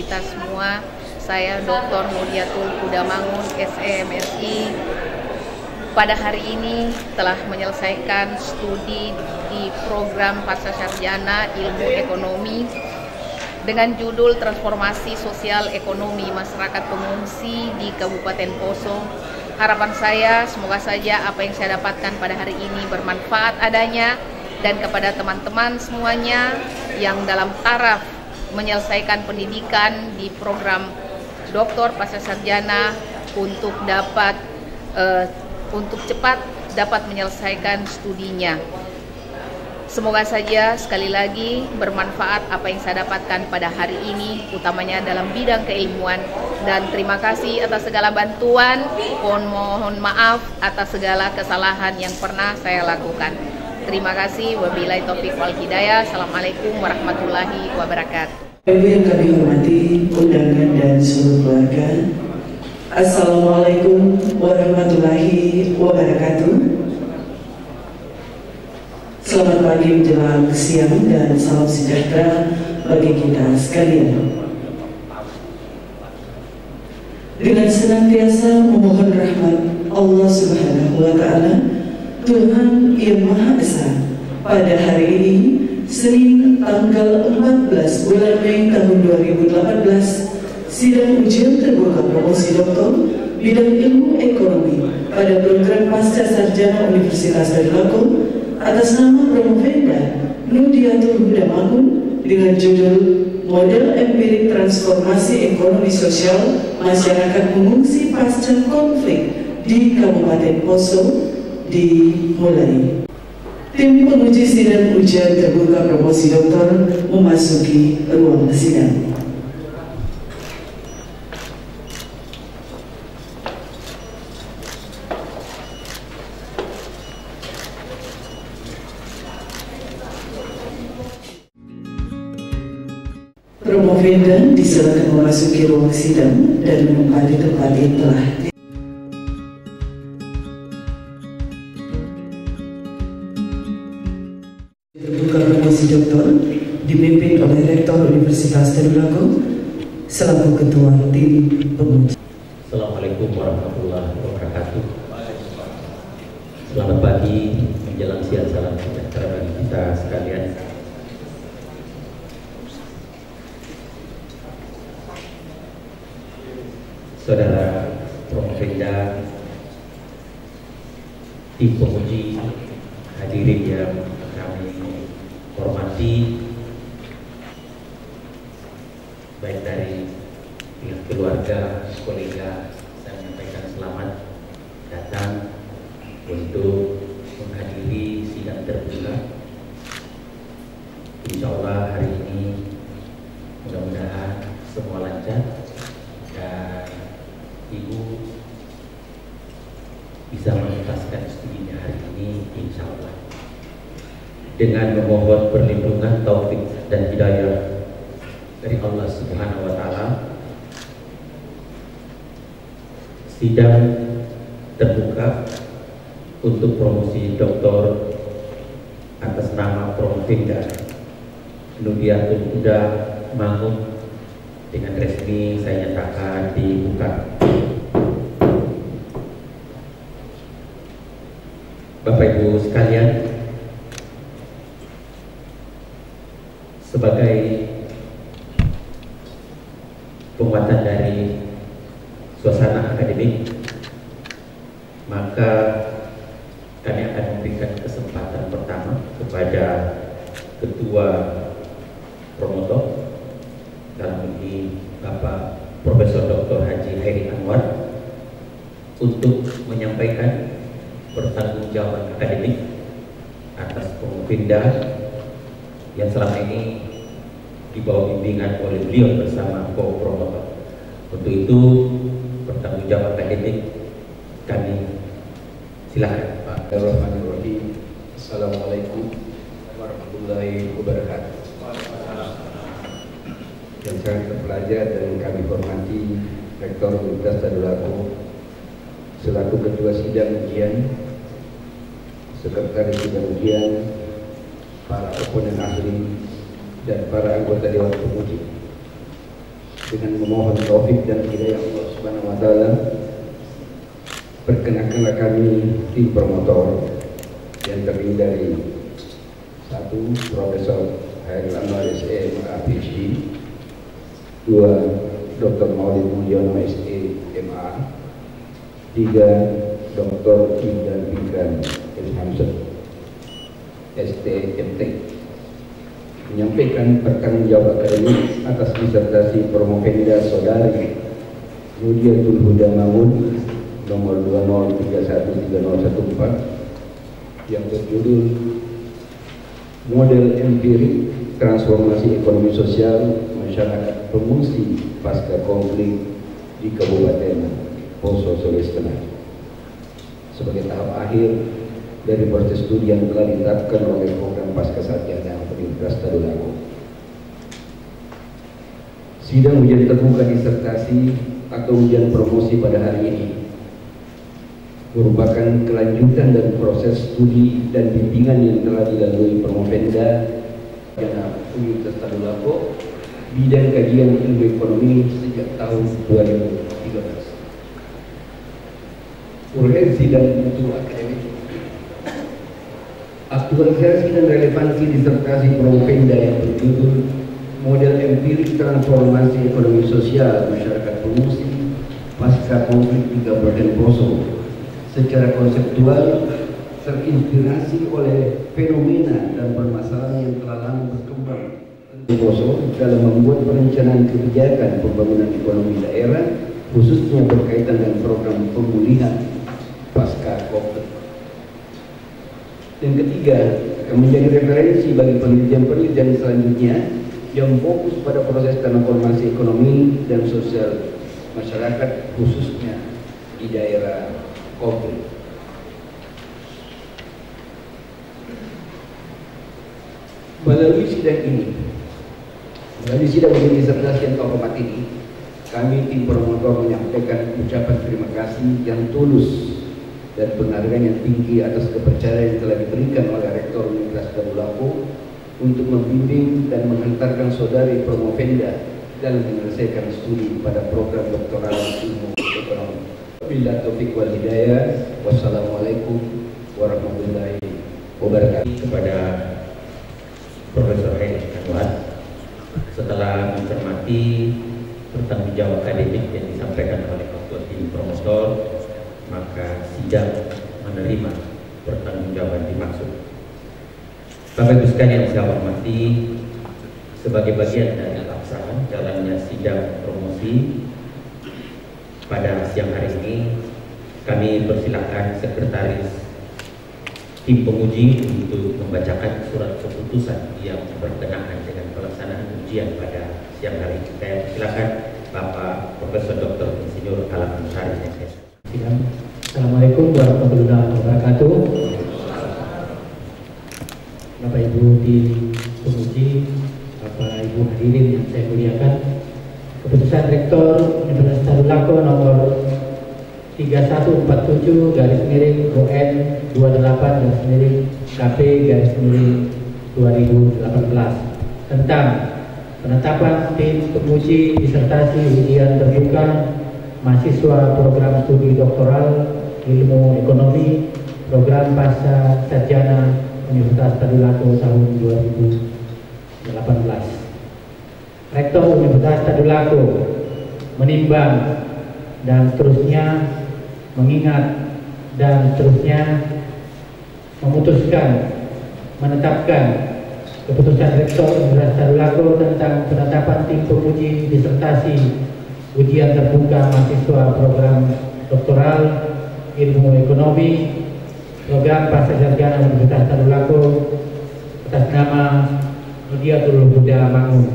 kita semua. Saya Dr. Muliatul Kudamangun, SMSI. Pada hari ini telah menyelesaikan studi di program Pascasarjana Ilmu Ekonomi dengan judul Transformasi Sosial Ekonomi Masyarakat Pengungsi di Kabupaten Poso. Harapan saya semoga saja apa yang saya dapatkan pada hari ini bermanfaat adanya, dan kepada teman-teman semuanya yang dalam taraf menyelesaikan pendidikan di program Doktor Pascasarjana untuk dapat untuk cepat dapat menyelesaikan studinya. Semoga saja sekali lagi bermanfaat apa yang saya dapatkan pada hari ini, utamanya dalam bidang keilmuan, dan terima kasih atas segala bantuan. Mohon maaf atas segala kesalahan yang pernah saya lakukan. Terima kasih. Wabillahi taufik wal hidayah. Assalamualaikum warahmatullahi wabarakatuh. Ibu yang kami hormati, undangan dan seluruh keluarga, Assalamualaikum warahmatullahi wabarakatuh. Selamat pagi menjelang siang dan salam sejahtera bagi kita sekalian. Dengan senantiasa memohon rahmat Allah Subhanahu wa Ta'ala, Tuhan yang Maha Esa, pada hari ini Senin tanggal 14 bulan Mei tahun 2018, sidang ujian terbuka promosi doktor bidang ilmu ekonomi pada program Pascasarjana Universitas Tadulako atas nama Promovenda Nudiatul Kudamangun dengan judul Model Empirik Transformasi Ekonomi Sosial Masyarakat Pengungsi Pasca Konflik di Kabupaten Poso dimulai. Tim penguji sidang ujian terbuka promosi doktor memasuki ruang sidang. Promovenda disilakan memasuki ruang sidang dan menempati tempat yang telah terbuka promosi doktor dipimpin oleh Rektor Universitas Tadulako selaku Ketua Tim Penguji. Assalamualaikum warahmatullahi wabarakatuh. Selamat pagi menjelang siang, salam sejahtera bagi kita sekalian. Saudara Promovenda, tim penguji, hadirin yang kami hormati, baik dari pihak keluarga, kolega, saya menyampaikan selamat datang untuk menghadiri sidang terbuka. Insya Allah hari ini mudah-mudahan semua lancar dan Ibu bisa menuntaskan studinya hari ini, insya Allah, dengan memohon perlindungan, taufik dan hidayah dari Allah Subhanahu wa Ta'ala. Sidang terbuka untuk promosi doktor atas nama Promovenda Nudiatul Kudamangun dengan resmi saya nyatakan dibuka. Bapak Ibu sekalian, sebagai penguatan dari suasana akademik, maka kami akan memberikan kesempatan pertama kepada Ketua Promotor dalam ini Bapak Profesor Dr. Haji Heri Anwar untuk menyampaikan pertanggungjawaban akademik atas Promovenda yang selama ini di bawah bimbingan oleh beliau bersama co-promotor. Untuk itu pertanggungjawab akademik kami silakan Pak. Bismillahirrahmanirrahim. Assalamualaikum warahmatullahi wabarakatuh. Yang sangat terpelajar dan kami hormati Rektor Universitas Tadulako selaku Ketua Sidang Ujian, Sekretaris Sidang Ujian, para oponen ahli dan para anggota Dewan Penguji. dengan memohon taufik dan hidayah Allah Subhanahu wa taala, perkenankanlah kami tim promotor yang terdiri dari 1. Profesor Hairil Anwar SE MA PhD, 2. Dr. Maulid Mulyono SE MA, 3. Dr. Idan Fikran Hamzah ST MTech, menyampaikan pertanggungjawab akademik atas disertasi Promovenda Saudari Mudiatul Huda Mangun nomor 20313014 yang berjudul Model Empirik Transformasi Ekonomi Sosial Masyarakat Pengungsi Pasca Konflik di Kabupaten Poso, Sulawesi Tengah, sebagai tahap akhir dari proses studi yang telah ditetapkan oleh program Pasca Sarjana Universitas Tadulako. Sidang ujian terbuka disertasi atau ujian promosi pada hari ini merupakan kelanjutan dari proses studi dan bimbingan yang telah dilalui Promovenda Universitas Tadulako bidang kajian ilmu ekonomi sejak tahun 2013. Urgensi dan mutu akademik, aktualisasi dan relevansi disertasi Promovenda yang berjudul Model Empirik Transformasi Ekonomi Sosial Masyarakat Pengungsi Pasca Konflik di Kabupaten Poso secara konseptual terinspirasi oleh fenomena dan permasalahan yang telah lama berkembang di Poso dalam membuat perencanaan kebijakan pembangunan ekonomi daerah, khususnya berkaitan dengan program pemulihan pasca COVID. Yang ketiga, akan menjadi referensi bagi penelitian-penelitian selanjutnya yang fokus pada proses transformasi ekonomi dan sosial masyarakat, khususnya di daerah COVID. Melalui sidang ujian disertasi yang terhormat ini, kami tim promotor menyampaikan ucapan terima kasih yang tulus dan penghargaan yang tinggi atas kepercayaan yang telah diberikan oleh Rektor Universitas Tadulako untuk membimbing dan menghantarkan saudari Promovenda dalam menyelesaikan studi pada program doktoral ilmu ekonomi. Wabillahi taufiq wal hidayah. Wassalamualaikum warahmatullahi wabarakatuh. Kepada Profesor Hairil Anwar, setelah mencermati pertanggungjawab akademik yang disampaikan oleh Ketua Tim Promotor, maka sidang menerima pertanggungjawaban dimaksud. Bapak Ibu sekalian yang saya hormati, sebagai bagian dari pelaksanaan jalannya sidang promosi pada siang hari ini, kami persilakan Sekretaris Tim Penguji untuk membacakan surat keputusan yang berkenaan dengan pelaksanaan ujian pada siang hari ini. Saya persilakan Bapak Profesor Dr. Insinyur Alam Ansari SS. Assalamualaikum warahmatullahi wabarakatuh. Bapak Ibu di penguji, Bapak Ibu hadirin yang saya muliakan, keputusan Rektor Universitas Tadulako nomor 3147/28/KP/2018 tentang penetapan tim penguji disertasi ujian terbuka mahasiswa program studi doktoral ilmu ekonomi program pasca sarjana Universitas Tadulako tahun 2018. Rektor Universitas Tadulako menimbang dan seterusnya mengingat dan seterusnya memutuskan menetapkan keputusan Rektor Universitas Tadulako tentang penetapan tim penguji disertasi ujian terbuka mahasiswa program doktoral ilmu ekonomi program pasca sarjana Universitas Tadulako atas nama Mudiatul Huda Mangun.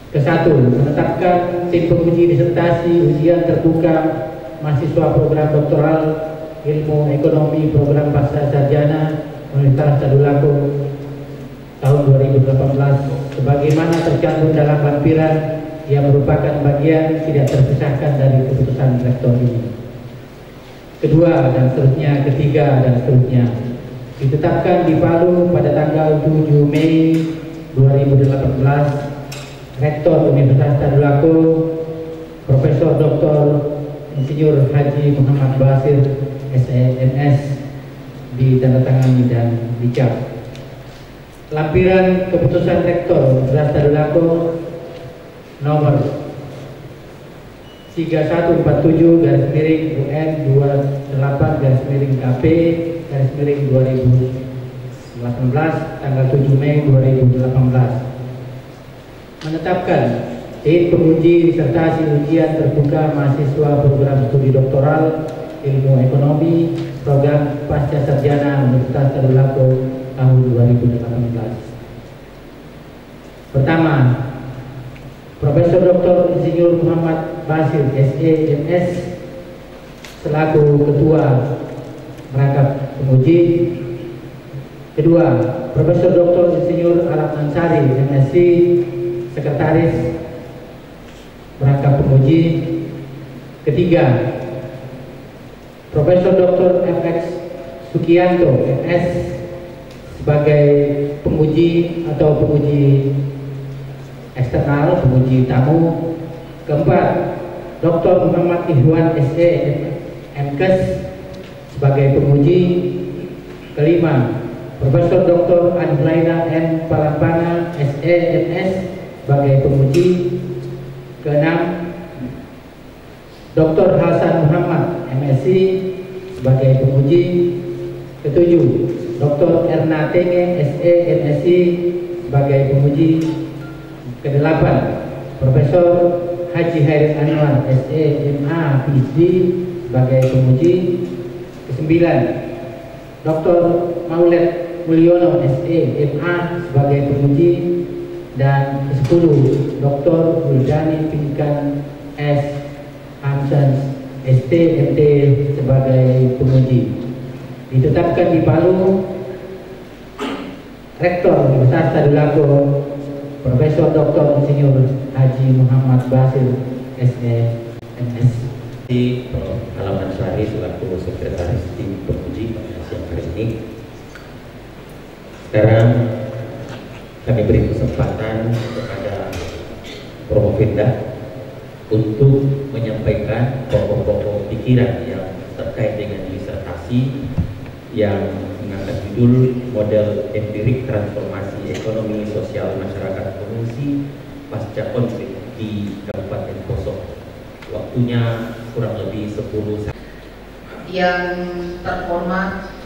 Ke-1, menetapkan tim penguji disertasi ujian terbuka mahasiswa program doktoral ilmu ekonomi program pasca sarjana Universitas Tadulako tahun 2018 sebagaimana tercantum dalam lampiran yang merupakan bagian tidak terpisahkan dari keputusan Rektor ini. Kedua dan seterusnya, ketiga dan seterusnya ditetapkan di Palu pada tanggal 7 Mei 2018 Rektor Universitas Tadulako, Profesor Dr. Insinyur Haji Muhammad Basir, SEMS, ditandatangani dan dicap. Lampiran keputusan Rektor Universitas Tadulako nomor 3147/UN28/KP/2018 tanggal 7 Mei 2018 menetapkan tim penguji disertasi ujian terbuka mahasiswa program studi doktoral ilmu ekonomi program pasca sarjana Universitas Tadulako tahun 2018. Pertama, Profesor Dr. Insinyur Muhammad Basir, SEMS, selaku Ketua Merangkap Penguji. Kedua, Profesor Dr. Insinyur Alam Ansari, MSc, Sekretaris Merangkap Penguji. Ketiga, Profesor Dr. FX Sukianto, MS, sebagai penguji atau penguji eksternal, penguji tamu. Keempat, Dr. Muhammad Ihwan, SE, MKes, sebagai penguji. Kelima, Profesor Dr. Adlaina M. Palampana, SE, MS, sebagai penguji. Keenam, Dr. Hasan Muhammad, MSc, sebagai penguji. Ketujuh, Dr. Erna Tenge, SE, MSc, sebagai penguji. Kedelapan, Profesor Haji Hairil Anwar, SE, MA, PhD, sebagai penguji. Kesembilan, Dr. Maulid Mulyono, SE, MA, sebagai penguji. Dan ke-10, Dr. Huldani Pinkan S. Hamzan, ST, MT, sebagai penguji. Ditetapkan di Palu Rektor Universitas Tadulako Profesor Dr. Insinyur Haji Muhammad Basir, SEMS. Di Alam Ansari selaku Sekretaris Tim Penguji pada siang hari ini. Sekarang kami beri kesempatan kepada Promovenda untuk menyampaikan pokok-pokok pikiran yang terkait dengan disertasi yang mengangkat judul Model Empirik Transformasi Ekonomi Sosial Masyarakat Pengungsi Pasca Konflik di Kabupaten Poso. Waktunya kurang lebih 10. Yang terhormat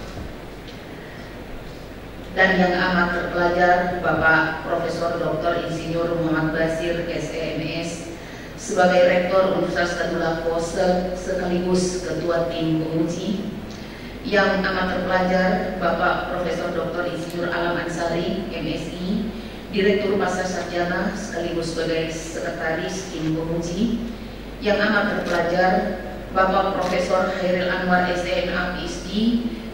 dan yang amat terpelajar Bapak Profesor Dr. Insinyur Muhammad Basir, SEMS, sebagai Rektor Universitas Tadulako sekaligus Ketua Tim Penguji. Yang amat terpelajar Bapak Profesor Dr. Insinyur Alam Ansari, MSI, Direktur Pasca Sarjana sekaligus sebagai Sekretaris Tim Penguji. Yang amat terpelajar Bapak Profesor Hairil Anwar, SMA, PhD,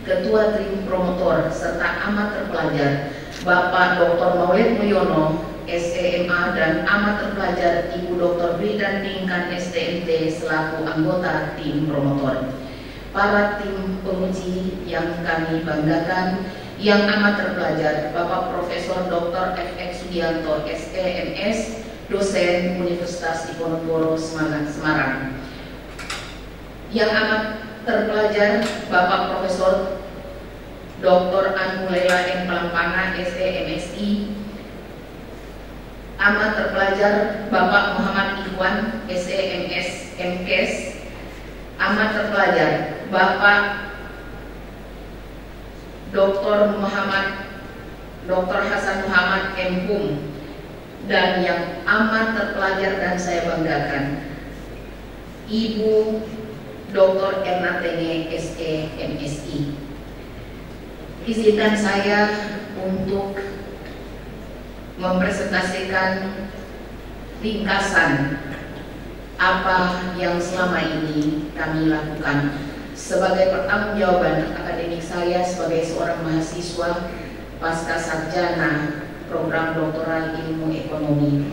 Ketua Tim Promotor, serta amat terpelajar Bapak Dr. Maulid Mulyono, SEMA, dan amat terpelajar Ibu Dr. Bridan Pinkan, STMT, selaku anggota Tim Promotor. Para tim penguji yang kami banggakan, yang amat terpelajar Bapak Profesor Dr. FX Sugianto, SEMS, dosen Universitas Diponegoro, Semarang. Yang amat terpelajar Bapak Profesor Dr. Anulela M. Palampana, SEMSI. Amat terpelajar Bapak Muhammad Ikhwan, SEMS, MKes. Amat terpelajar Bapak Dr. Hasan Muhammad, MHum. Dan yang amat terpelajar dan saya banggakan, Ibu Dr. Erna Tenge, SE, MSI. Izinkan saya untuk mempresentasikan ringkasan apa yang selama ini kami lakukan sebagai pertanggungjawaban akademik saya sebagai seorang mahasiswa pasca sarjana program doktoral ilmu ekonomi.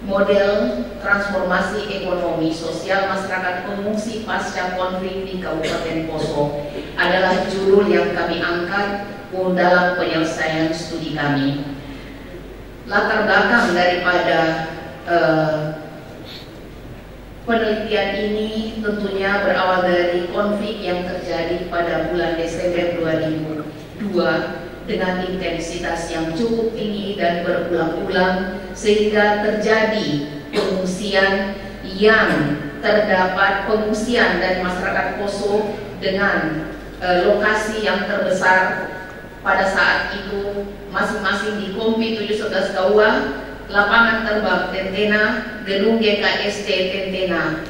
Model transformasi ekonomi sosial masyarakat pengungsi pasca konflik di Kabupaten Poso adalah judul yang kami angkat dalam penyelesaian studi kami. latar belakang daripada penelitian ini tentunya berawal dari konflik yang terjadi pada bulan Desember 2002 dengan intensitas yang cukup tinggi dan berulang-ulang, sehingga terjadi pengungsian yang terdapat pengungsian dari masyarakat Poso dengan lokasi yang terbesar pada saat itu masing-masing di Kompi 711 Kaua, lapangan terbang Tentena, gedung GKSD Tentena.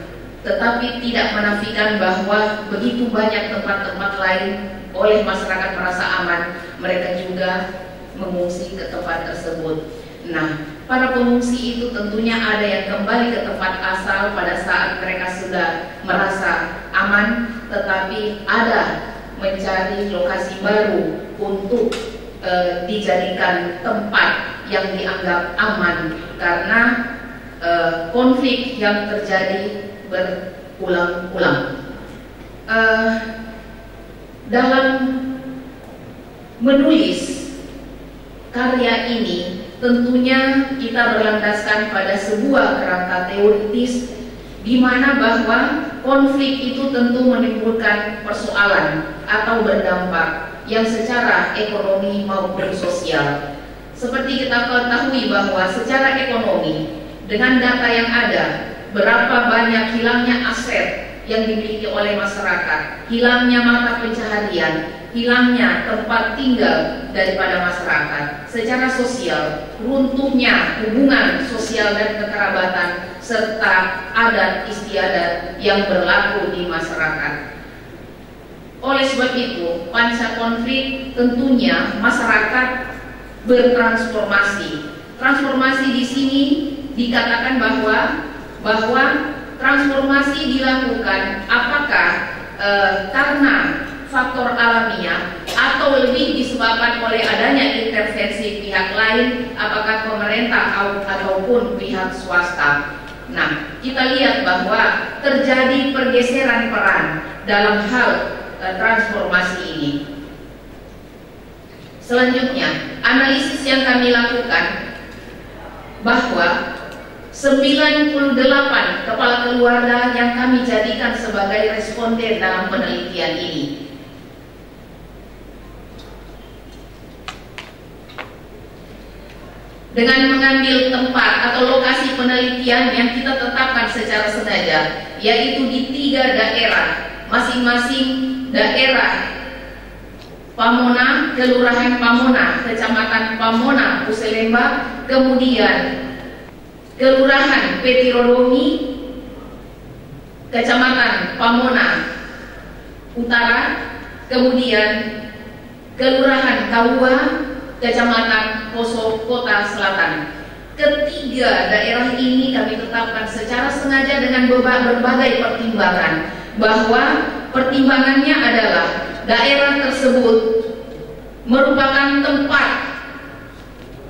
Tetapi tidak menafikan bahwa begitu banyak tempat-tempat lain oleh masyarakat merasa aman, mereka juga mengungsi ke tempat tersebut. Nah, para pengungsi itu tentunya ada yang kembali ke tempat asal pada saat mereka sudah merasa aman, tetapi ada mencari lokasi baru untuk dijadikan tempat yang dianggap aman karena konflik yang terjadi berulang-ulang. Dalam menulis karya ini tentunya kita berlandaskan pada sebuah kerangka teoritis di mana bahwa konflik itu tentu menimbulkan persoalan atau berdampak yang secara ekonomi maupun sosial. Seperti kita ketahui bahwa secara ekonomi dengan data yang ada, berapa banyak hilangnya aset yang dimiliki oleh masyarakat, hilangnya mata pencaharian, hilangnya tempat tinggal daripada masyarakat. Secara sosial, runtuhnya hubungan sosial dan kekerabatan serta adat istiadat yang berlaku di masyarakat. Oleh sebab itu, pasca konflik tentunya masyarakat bertransformasi. Transformasi di sini dikatakan bahwa transformasi dilakukan apakah karena faktor alamiah atau lebih disebabkan oleh adanya intervensi pihak lain, apakah pemerintah ataupun pihak swasta. Nah, kita lihat bahwa terjadi pergeseran peran dalam hal transformasi ini. Selanjutnya, analisis yang kami lakukan bahwa 98 kepala keluarga yang kami jadikan sebagai responden dalam penelitian ini. Dengan mengambil tempat atau lokasi penelitian yang kita tetapkan secara sengaja, yaitu di 3 daerah, masing-masing daerah Pamona, Kelurahan Pamona, Kecamatan Pamona, Puselemba, kemudian Kelurahan Petirodomi, Kecamatan Pamona Utara, kemudian Kelurahan Kaua, Kecamatan Poso, Kota Selatan. Ketiga daerah ini kami tetapkan secara sengaja dengan berbagai pertimbangan, bahwa pertimbangannya adalah daerah tersebut merupakan tempat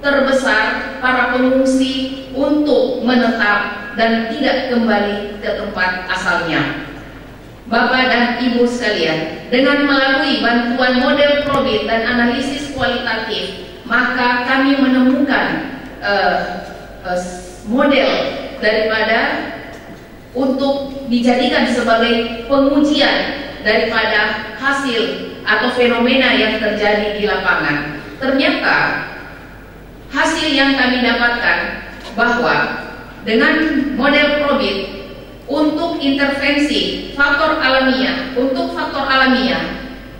terbesar para pengungsi untuk menetap dan tidak kembali ke tempat asalnya. Bapak dan Ibu sekalian, dengan melalui bantuan model probit dan analisis kualitatif, maka kami menemukan model daripada untuk dijadikan sebagai pengujian daripada hasil atau fenomena yang terjadi di lapangan. Ternyata hasil yang kami dapatkan bahwa dengan model probit untuk intervensi faktor alamiah,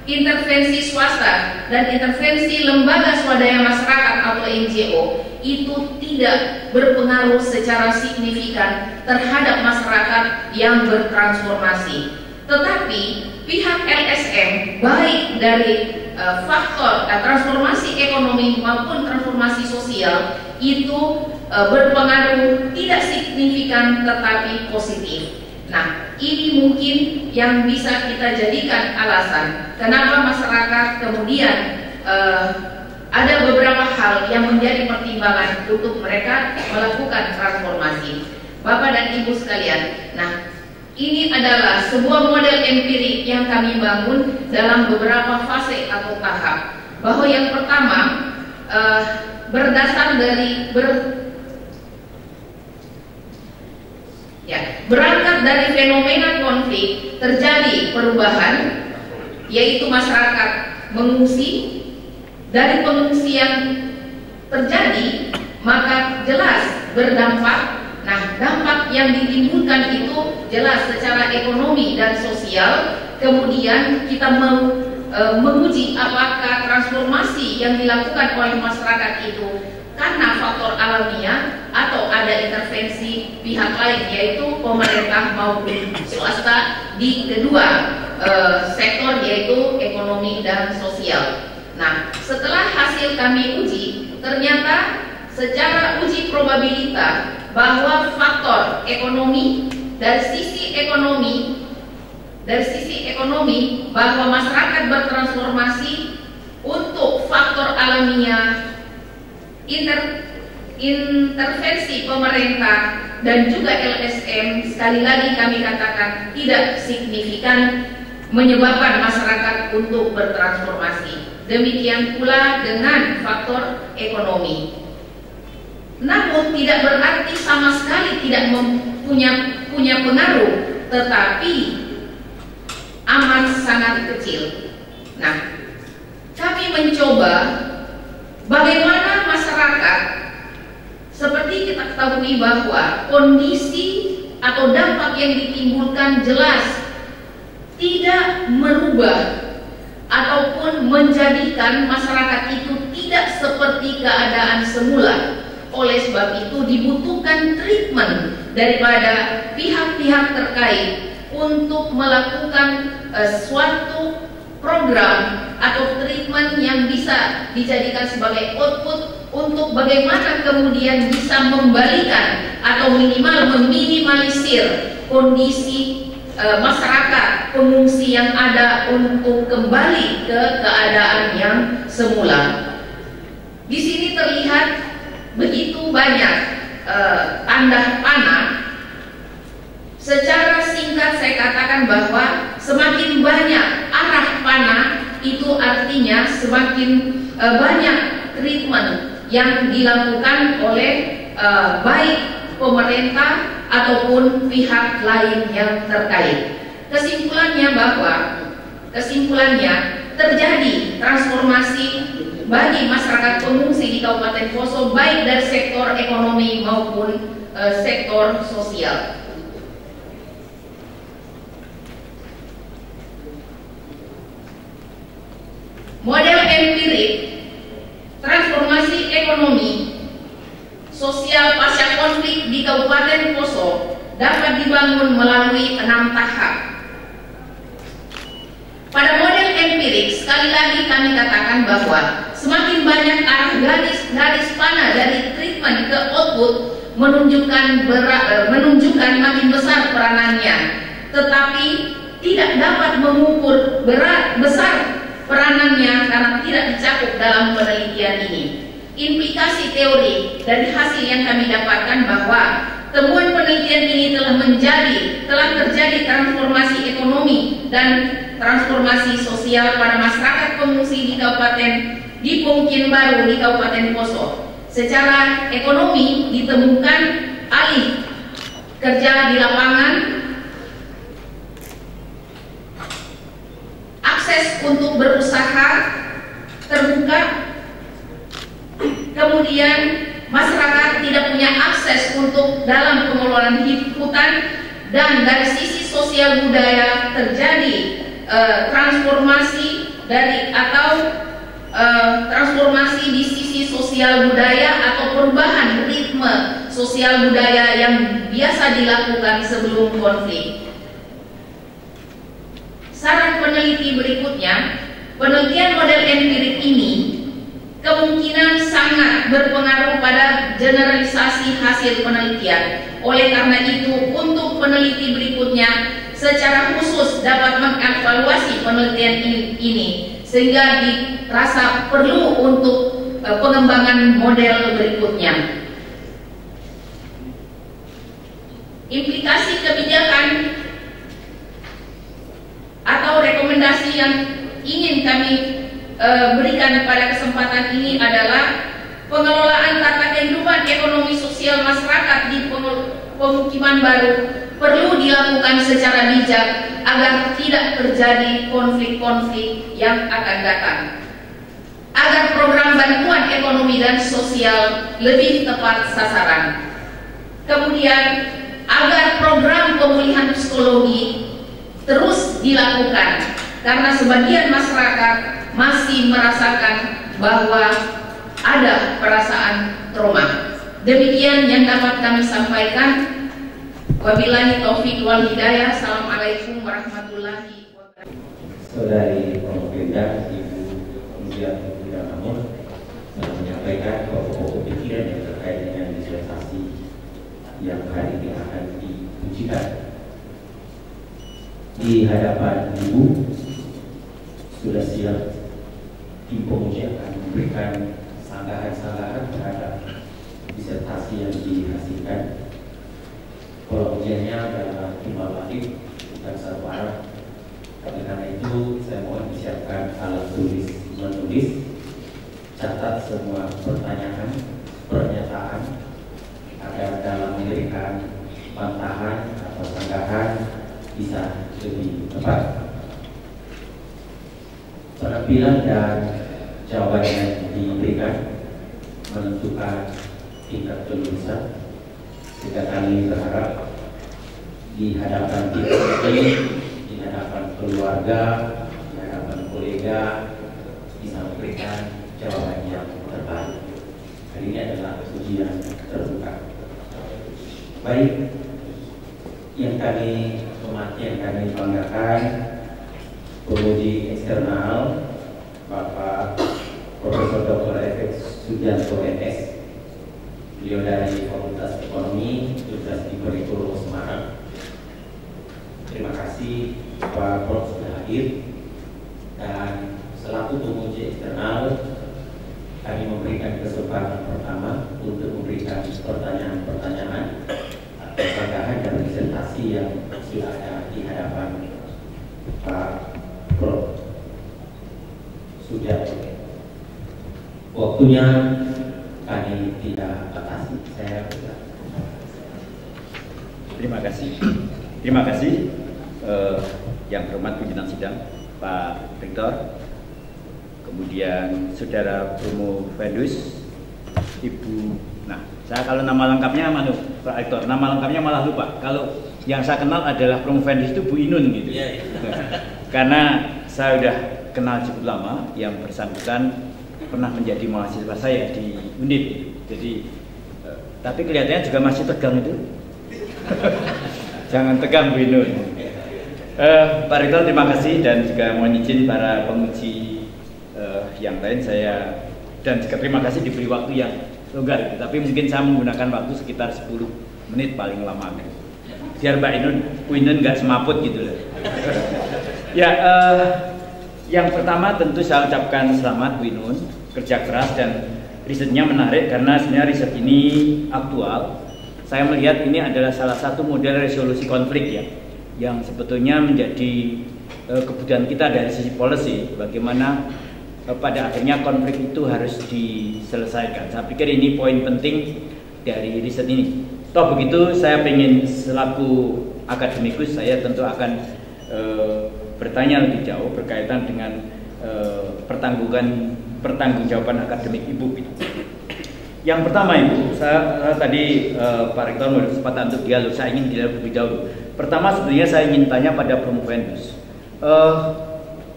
intervensi swasta dan intervensi lembaga swadaya masyarakat atau NGO itu tidak berpengaruh secara signifikan terhadap masyarakat yang bertransformasi. Tetapi pihak LSM baik dari faktor transformasi ekonomi maupun transformasi sosial itu berpengaruh tidak signifikan tetapi positif. Nah, ini mungkin yang bisa kita jadikan alasan kenapa masyarakat kemudian ada beberapa hal yang menjadi pertimbangan untuk mereka melakukan transformasi. Bapak dan Ibu sekalian, nah ini adalah sebuah model empirik yang kami bangun dalam beberapa fase atau tahap. Bahwa yang pertama, berangkat dari fenomena konflik terjadi perubahan, yaitu masyarakat mengungsi. Dari pengungsi yang terjadi maka jelas berdampak. Nah, dampak yang ditimbulkan itu jelas secara ekonomi dan sosial. Kemudian kita menguji apakah transformasi yang dilakukan oleh masyarakat itu karena faktor alamiah atau ada intervensi pihak lain, yaitu pemerintah maupun swasta di kedua sektor, yaitu ekonomi dan sosial. Nah, setelah hasil kami uji, ternyata secara uji probabilitas bahwa faktor ekonomi dari sisi ekonomi bahwa masyarakat bertransformasi untuk faktor alamiah, intervensi pemerintah dan juga LSM, sekali lagi kami katakan tidak signifikan menyebabkan masyarakat untuk bertransformasi. Demikian pula dengan faktor ekonomi. Namun tidak berarti sama sekali tidak punya pengaruh, tetapi amat sangat kecil. Nah, kami mencoba bagaimana masyarakat, seperti kita ketahui bahwa kondisi atau dampak yang ditimbulkan jelas tidak merubah ataupun menjadikan masyarakat itu tidak seperti keadaan semula. Oleh sebab itu dibutuhkan treatment daripada pihak-pihak terkait untuk melakukan suatu program atau treatment yang bisa dijadikan sebagai output untuk bagaimana kemudian bisa membalikan atau minimal meminimalisir kondisi masyarakat pengungsi yang ada untuk kembali ke keadaan yang semula. Di sini terlihat begitu banyak tanda panah. Secara singkat saya katakan bahwa semakin banyak arah panah itu artinya semakin banyak treatment yang dilakukan oleh baik pemerintah ataupun pihak lain yang terkait. Kesimpulannya terjadi transformasi bagi masyarakat pengungsi di Kabupaten Poso, baik dari sektor ekonomi maupun sektor sosial. Model empirik transformasi ekonomi sosial pasca konflik di Kabupaten Poso dapat dibangun melalui 6 tahap. Pada model empirik, sekali lagi kami katakan bahwa semakin banyak arah garis panah dari treatment ke output menunjukkan makin besar peranannya, tetapi tidak dapat mengukur besar peranannya karena tidak dicakup dalam penelitian ini. Implikasi teori dari hasil yang kami dapatkan bahwa temuan penelitian ini telah terjadi transformasi ekonomi dan transformasi sosial pada masyarakat pengungsi di Pungkin Baru di Kabupaten Poso. Secara ekonomi ditemukan alih kerja di lapangan, akses untuk berusaha terbuka, kemudian masyarakat tidak punya akses untuk dalam pengelolaan hutan, dan dari sisi sosial budaya terjadi transformasi transformasi di sisi sosial budaya atau perubahan ritme sosial budaya yang biasa dilakukan sebelum konflik. Saran peneliti berikutnya, penelitian model empirik ini kemungkinan sangat berpengaruh pada generalisasi hasil penelitian. Oleh karena itu, untuk peneliti berikutnya secara khusus dapat mengevaluasi penelitian ini sehingga dirasa perlu untuk pengembangan model berikutnya. Implikasi kebijakan atau rekomendasi yang ingin kami berikan pada kesempatan ini adalah pengelolaan tata kehidupan ekonomi sosial masyarakat di pemukiman baru perlu dilakukan secara bijak agar tidak terjadi konflik-konflik yang akan datang. Agar program bantuan ekonomi dan sosial lebih tepat sasaran. Kemudian, agar program pemulihan psikologi terus dilakukan karena sebagian masyarakat masih merasakan bahwa ada perasaan trauma. Demikian yang dapat kami sampaikan. Wabillahi taufiq wal hidayah. Assalamualaikum warahmatullahi wabarakatuh. Saudari Pemerintah Ibu Mulia Kuda Mangun menyampaikan pokok pikiran yang terkait dengan disertasi yang hari ini akan diujikan di hadapan Ibu. Sudah siap tim penguji akan memberikan sanggahan-sanggahan terhadap disertasi yang dihasilkan. Kalau ujiannya adalah 5 baris bukan satu arah. Oleh karena itu saya mohon disiapkan alat tulis menulis, catat semua pertanyaan, pernyataan agar dalam memberikan bantahan atau sanggahan bisa lebih tepat. Penampilan dan jawaban yang diberikan menentukan tingkat kelulusan. Sehingga kami berharap di hadapan kita, di hadapan keluarga, di hadapan kolega bisa memberikan jawaban yang terbaik. Hari ini adalah ujian terbuka. Baik, yang kami hormati, yang kami banggakan, penguji eksternal Bapak Profesor Dr. F.X. Sugianto MS. Beliau dari Fakultas Ekonomi Universitas Diponegoro Semarang. Terima kasih Pak Prof sudah hadir. Dan selaku penguji eksternal, kami memberikan kesempatan pertama untuk memberikan pertanyaan-pertanyaan atau sanggahan dan presentasi yang sudah ada di hadapan Pak Prof Sugianto. Waktunya kami tidak batasi. Saya terima kasih. Terima kasih yang terhormat pimpinan sidang Pak Rektor, kemudian Saudara Promo Vendus, Ibu. Nah, saya kalau nama lengkapnya Manu Pak Rektor, nama lengkapnya malah lupa. Kalau yang saya kenal adalah Promo Vendus itu Bu Inun gitu. Karena saya udah kenal cukup lama, yang bersangkutan pernah menjadi mahasiswa saya di UNIT. Jadi tapi kelihatannya juga masih tegang itu. Jangan tegang Bu Inun. Pak Rektor terima kasih, dan juga mohon izin para penguji yang lain saya, dan juga terima kasih diberi waktu yang longgar. Tapi mungkin saya menggunakan waktu sekitar 10 menit paling lama. Biar Mbak Inun, Bu Inun nggak semaput gitu loh. Ya, yang pertama tentu saya ucapkan selamat Bu Inun, kerja keras dan risetnya menarik karena sebenarnya riset ini aktual. Saya melihat ini adalah salah satu model resolusi konflik ya, yang sebetulnya menjadi kebutuhan kita dari sisi policy, bagaimana pada akhirnya konflik itu harus diselesaikan. Saya pikir ini poin penting dari riset ini. Toh begitu, saya ingin selaku akademikus saya tentu akan bertanya lebih jauh berkaitan dengan pertanggungjawaban akademik Ibu. Yang pertama Ibu, saya tadi Pak Rektor memberi kesempatan untuk dialog, saya ingin dialog lebih dahulu. Pertama sebenarnya saya ingin tanya pada Prof. Vendus,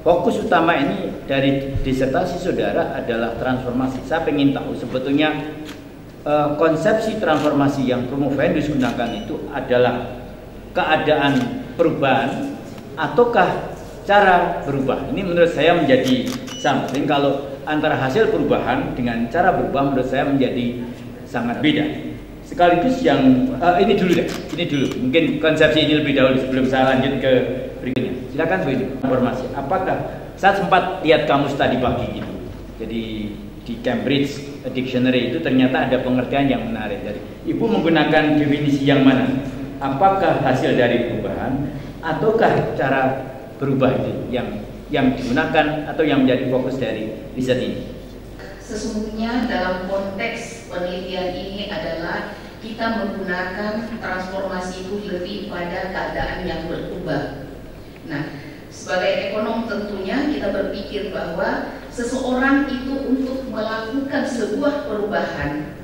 fokus utama ini dari disertasi saudara adalah transformasi. Saya ingin tahu sebetulnya konsepsi transformasi yang Prof. Vendus gunakan itu adalah keadaan perubahan ataukah cara berubah. Ini menurut saya menjadi something, kalau antara hasil perubahan dengan cara berubah menurut saya menjadi sangat beda. Sekaligus yang ini dulu deh, ini dulu. Mungkin konsepsi ini lebih dahulu sebelum saya lanjut ke berikutnya. Silakan Bu ini informasi. Apakah saya sempat lihat kamus tadi pagi gitu. Jadi di Cambridge Dictionary itu ternyata ada pengertian yang menarik. Jadi Ibu menggunakan definisi yang mana? Apakah hasil dari perubahan ataukah cara berubah itu yang digunakan atau yang menjadi fokus dari riset ini? sesungguhnya dalam konteks penelitian ini adalah kita menggunakan transformasi itu lebih pada keadaan yang berubah. Nah, sebagai ekonom tentunya kita berpikir bahwa seseorang itu untuk melakukan sebuah perubahan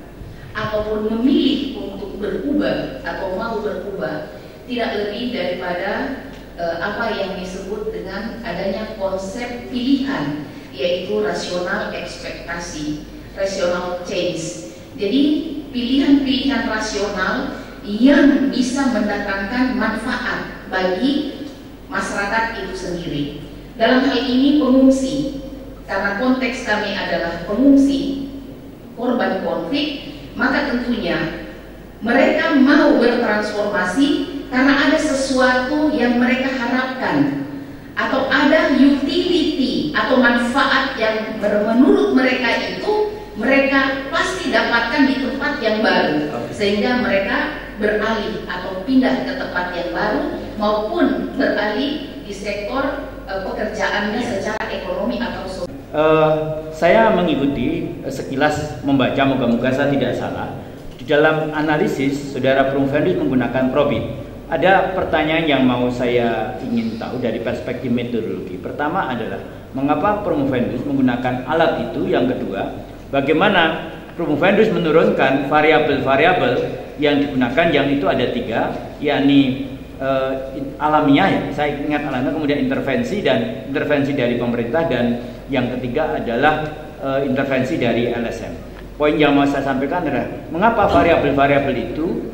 ataupun memilih untuk berubah atau mau berubah tidak lebih daripada apa yang disebut dengan adanya konsep pilihan, yaitu rasional ekspektasi, rational change. Jadi pilihan-pilihan rasional yang bisa mendatangkan manfaat bagi masyarakat itu sendiri. Dalam hal ini pengungsi, karena konteks kami adalah pengungsi, korban konflik, maka tentunya mereka mau bertransformasi karena ada sesuatu yang mereka harapkan, atau ada utility atau manfaat yang menurut mereka itu mereka pasti dapatkan di tempat yang baru, sehingga mereka beralih atau pindah ke tempat yang baru maupun beralih di sektor pekerjaannya secara ekonomi atau sosial. Saya mengikuti sekilas membaca, moga-moga saya tidak salah. Di dalam analisis, Saudara Prumfendus menggunakan Probit. Ada pertanyaan yang mau saya ingin tahu dari perspektif metodologi. Pertama adalah, mengapa Prumfendus menggunakan alat itu? Yang kedua, bagaimana Prumfendus menurunkan variabel-variabel yang digunakan, yang itu ada 3, yakni alamiah, ya, saya ingat alamiah, kemudian intervensi dan intervensi dari pemerintah, dan yang ketiga adalah intervensi dari LSM. Poin yang mau saya sampaikan adalah mengapa variabel-variabel itu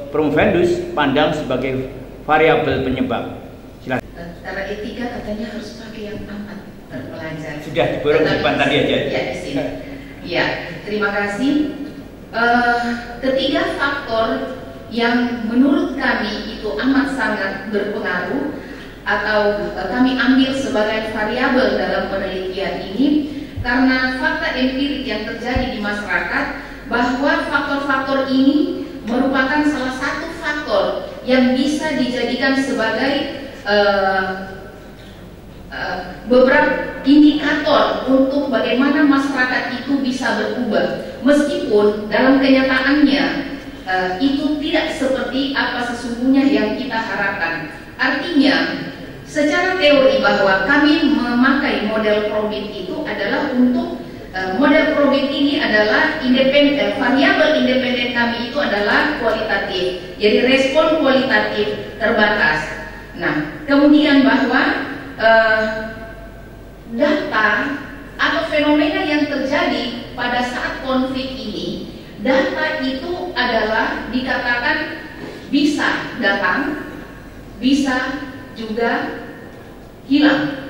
Prumfendus pandang sebagai variabel penyebab. Silakan. Karena etika katanya harus pakai yang amat terpelajar. Sudah diborong di depan tadi aja. Ya, di sini. Ya, terima kasih. Ketiga faktor yang menurut kami itu amat sangat berpengaruh atau kami ambil sebagai variabel dalam penelitian ini karena fakta empirik yang terjadi di masyarakat bahwa faktor-faktor ini merupakan salah satu faktor yang bisa dijadikan sebagai beberapa indikator untuk bagaimana masyarakat itu bisa berubah, meskipun dalam kenyataannya itu tidak seperti apa sesungguhnya yang kita harapkan. Artinya, secara teori bahwa kami memakai model Probit itu adalah untuk model Probit ini adalah variabel independen kami itu adalah kualitatif, jadi respon kualitatif terbatas. Nah, kemudian bahwa data atau fenomena yang terjadi pada saat konflik ini, data itu adalah dikatakan bisa datang, bisa juga hilang.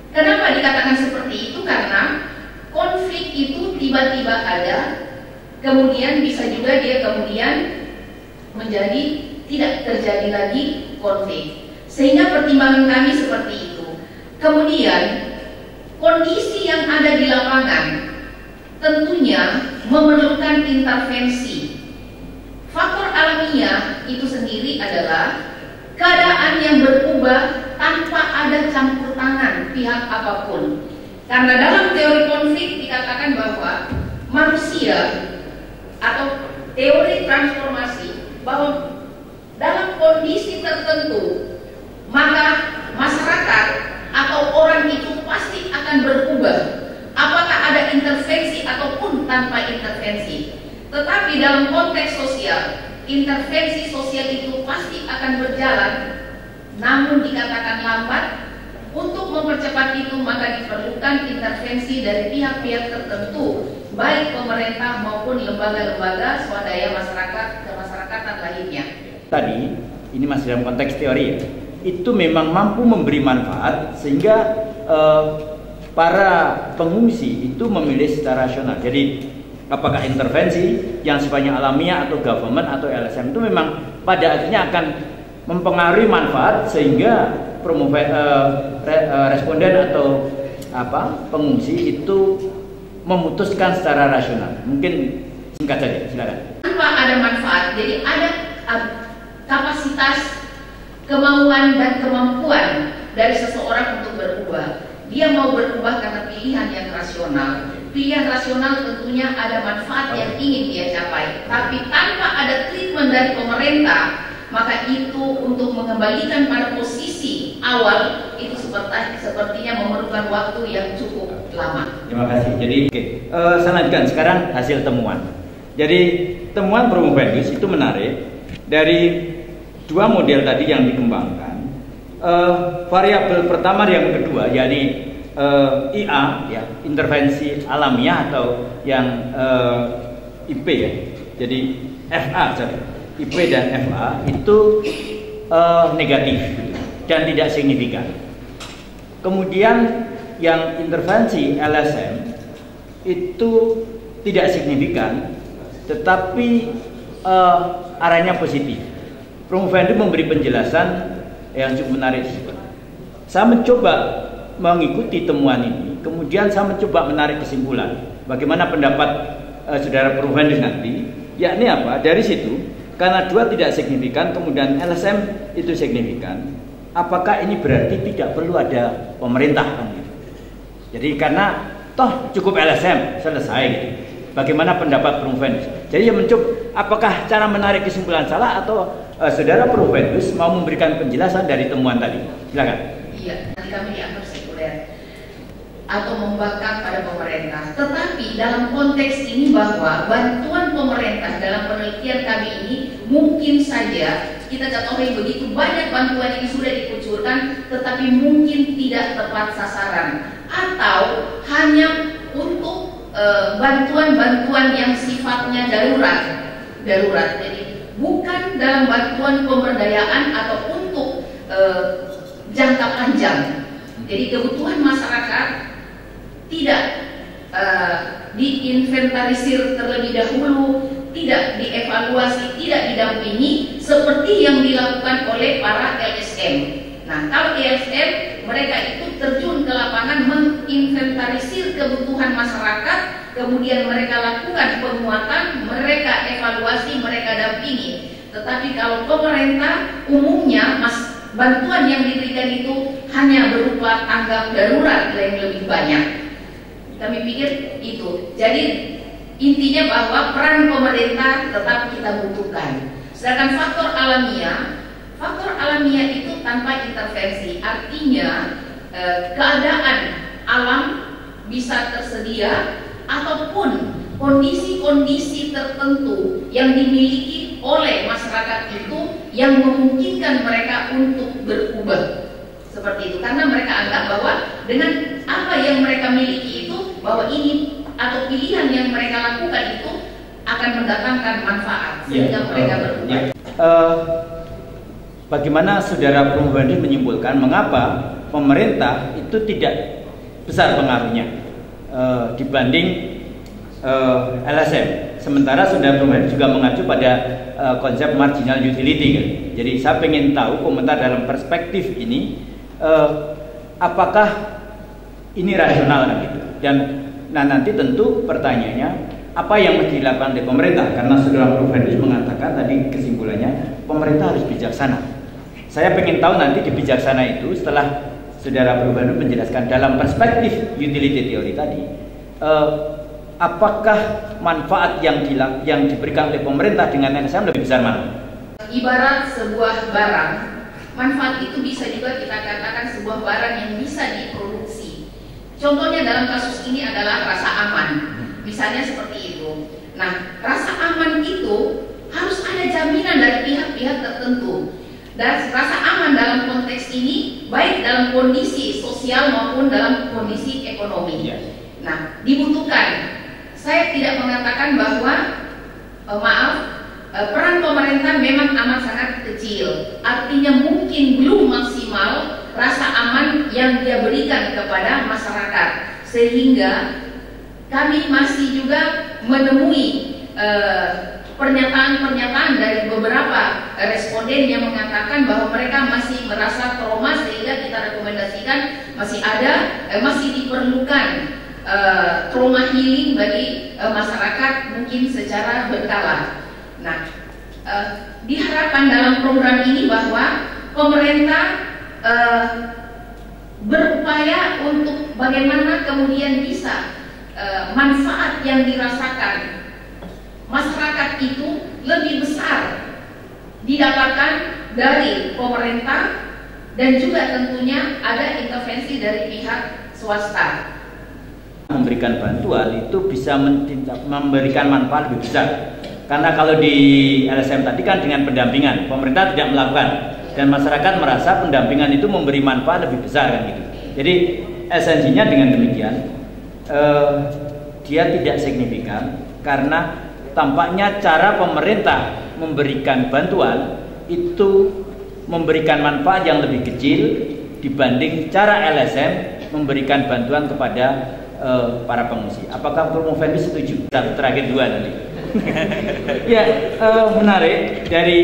Kenapa dikatakan seperti itu? Karena konflik itu tiba-tiba ada, kemudian bisa juga dia kemudian menjadi tidak terjadi lagi konflik. Sehingga pertimbangan kami seperti itu. Kemudian kondisi yang ada di lapangan tentunya memerlukan intervensi. Faktor alamiah itu sendiri adalah keadaan yang berubah tanpa ada campur tangan pihak apapun. Karena dalam teori konflik dikatakan bahwa manusia atau teori transformasi bahwa dalam kondisi tertentu maka masyarakat atau orang itu pasti akan berubah, apakah ada intervensi ataupun tanpa intervensi. Tetapi dalam konteks sosial, intervensi sosial itu pasti akan berjalan, namun dikatakan lambat. Untuk mempercepat itu maka diperlukan intervensi dari pihak-pihak tertentu, baik pemerintah maupun lembaga-lembaga swadaya masyarakat kemasyarakatan lainnya. Tadi ini masih dalam konteks teori, ya, itu memang mampu memberi manfaat sehingga para pengungsi itu memilih secara rasional. Jadi apakah intervensi yang sifatnya alamiah atau government atau LSM itu memang pada akhirnya akan mempengaruhi manfaat sehingga responden atau pengungsi itu memutuskan secara rasional. Mungkin singkat saja, silakan. Tanpa ada manfaat, jadi ada kapasitas, kemauan dan kemampuan dari seseorang untuk berubah. dia mau berubah karena pilihan yang rasional. Pilihan rasional tentunya ada manfaat yang ingin dia capai, tapi tanpa ada treatment dari pemerintah, maka itu untuk mengembalikan pada posisi awal itu sepertinya memerlukan waktu yang cukup lama. Terima kasih. Jadi saya lanjutkan sekarang hasil temuan. Jadi temuan Promovendus itu menarik dari dua model tadi yang dikembangkan. Variabel pertama yang kedua, yakni IA, ya, intervensi alamiah atau yang IP, ya. Jadi FA, IP dan FA itu negatif dan tidak signifikan. Kemudian yang intervensi LSM itu tidak signifikan, tetapi arahnya positif. Promovendus memberi penjelasan yang cukup menarik. Saya mencoba mengikuti temuan ini, kemudian saya mencoba menarik kesimpulan. Bagaimana pendapat saudara Promovendus nanti? Yakni apa? Dari situ, karena dua tidak signifikan, kemudian LSM itu signifikan. Apakah ini berarti tidak perlu ada pemerintah? Jadi karena toh cukup LSM selesai. Gitu. Bagaimana pendapat Promovendus? Jadi yang mencoba, apakah cara menarik kesimpulan salah atau saudara Promovendus mau memberikan penjelasan dari temuan tadi? Silakan. Iya, nanti kami dianggap sekuler atau membangkang pada pemerintah. Tetapi dalam konteks ini bahwa bantuan pemerintah dalam penelitian kami ini mungkin saja kita ketahui begitu banyak bantuan ini sudah dikucurkan, tetapi mungkin tidak tepat sasaran atau hanya untuk bantuan-bantuan yang sifatnya darurat. Jadi bukan dalam bantuan pemberdayaan atau untuk jangka panjang. Jadi kebutuhan masyarakat tidak diinventarisir terlebih dahulu, tidak dievaluasi, tidak didampingi seperti yang dilakukan oleh para LSM. Nah, kalau LSM mereka itu terjun ke lapangan menginventarisir kebutuhan masyarakat, kemudian mereka lakukan penguatan, mereka evaluasi, mereka dampingi. Tetapi kalau pemerintah umumnya bantuan yang diberikan itu hanya berupa tanggap darurat yang lebih banyak. Kami pikir itu. Jadi intinya bahwa peran pemerintah tetap kita butuhkan. Sedangkan faktor alamiah itu tanpa intervensi, artinya keadaan alam bisa tersedia ataupun kondisi-kondisi tertentu yang dimiliki oleh masyarakat itu yang memungkinkan mereka untuk berubah seperti itu, karena mereka anggap bahwa dengan apa yang mereka miliki itu, bahwa ini atau pilihan yang mereka lakukan itu akan mendatangkan manfaat sehingga mereka berubah. Bagaimana saudara Promovendus menyimpulkan mengapa pemerintah itu tidak besar pengaruhnya dibanding LSM? Sementara saudara Promovendus juga mengacu pada konsep marginal utility, kan? Jadi saya ingin tahu komentar dalam perspektif ini, apakah ini rasional, kan, gitu? Dan nanti tentu pertanyaannya, apa yang mesti dilakukan oleh pemerintah? Karena saudara Promovendus mengatakan tadi kesimpulannya pemerintah harus bijaksana. Saya ingin tahu nanti di bijaksana itu, setelah saudara Promovendus menjelaskan dalam perspektif utility theory tadi, apakah manfaat yang diberikan oleh pemerintah dengan LSM lebih besar mana? Ibarat sebuah barang, manfaat itu bisa juga kita katakan sebuah barang yang bisa diproduksi. Contohnya dalam kasus ini adalah rasa aman, misalnya seperti itu. Nah, rasa aman itu harus ada jaminan dari pihak-pihak tertentu. Dan rasa aman dalam konteks ini baik dalam kondisi sosial maupun dalam kondisi ekonomi. Nah, dibutuhkan. Saya tidak mengatakan bahwa peran pemerintah memang amat sangat kecil. Artinya mungkin belum maksimal rasa aman yang dia berikan kepada masyarakat, sehingga kami masih juga menemui pernyataan-pernyataan dari beberapa responden yang mengatakan bahwa mereka masih merasa trauma, sehingga kita rekomendasikan masih diperlukan trauma healing bagi masyarakat mungkin secara berkala. Nah, diharapkan dalam program ini bahwa pemerintah berupaya untuk bagaimana kemudian bisa manfaat yang dirasakan masyarakat itu lebih besar didapatkan dari pemerintah, dan juga tentunya ada intervensi dari pihak swasta. Memberikan bantuan itu bisa memberikan manfaat lebih besar, karena kalau di LSM tadi kan dengan pendampingan, pemerintah tidak melakukan, dan masyarakat merasa pendampingan itu memberi manfaat lebih besar kan gitu. Jadi esensinya dengan demikian dia tidak signifikan, karena tampaknya cara pemerintah memberikan bantuan itu memberikan manfaat yang lebih kecil dibanding cara LSM memberikan bantuan kepada para pengungsi. Apakah Promovendus setuju? Terakhir dua nanti. Ya, menarik dari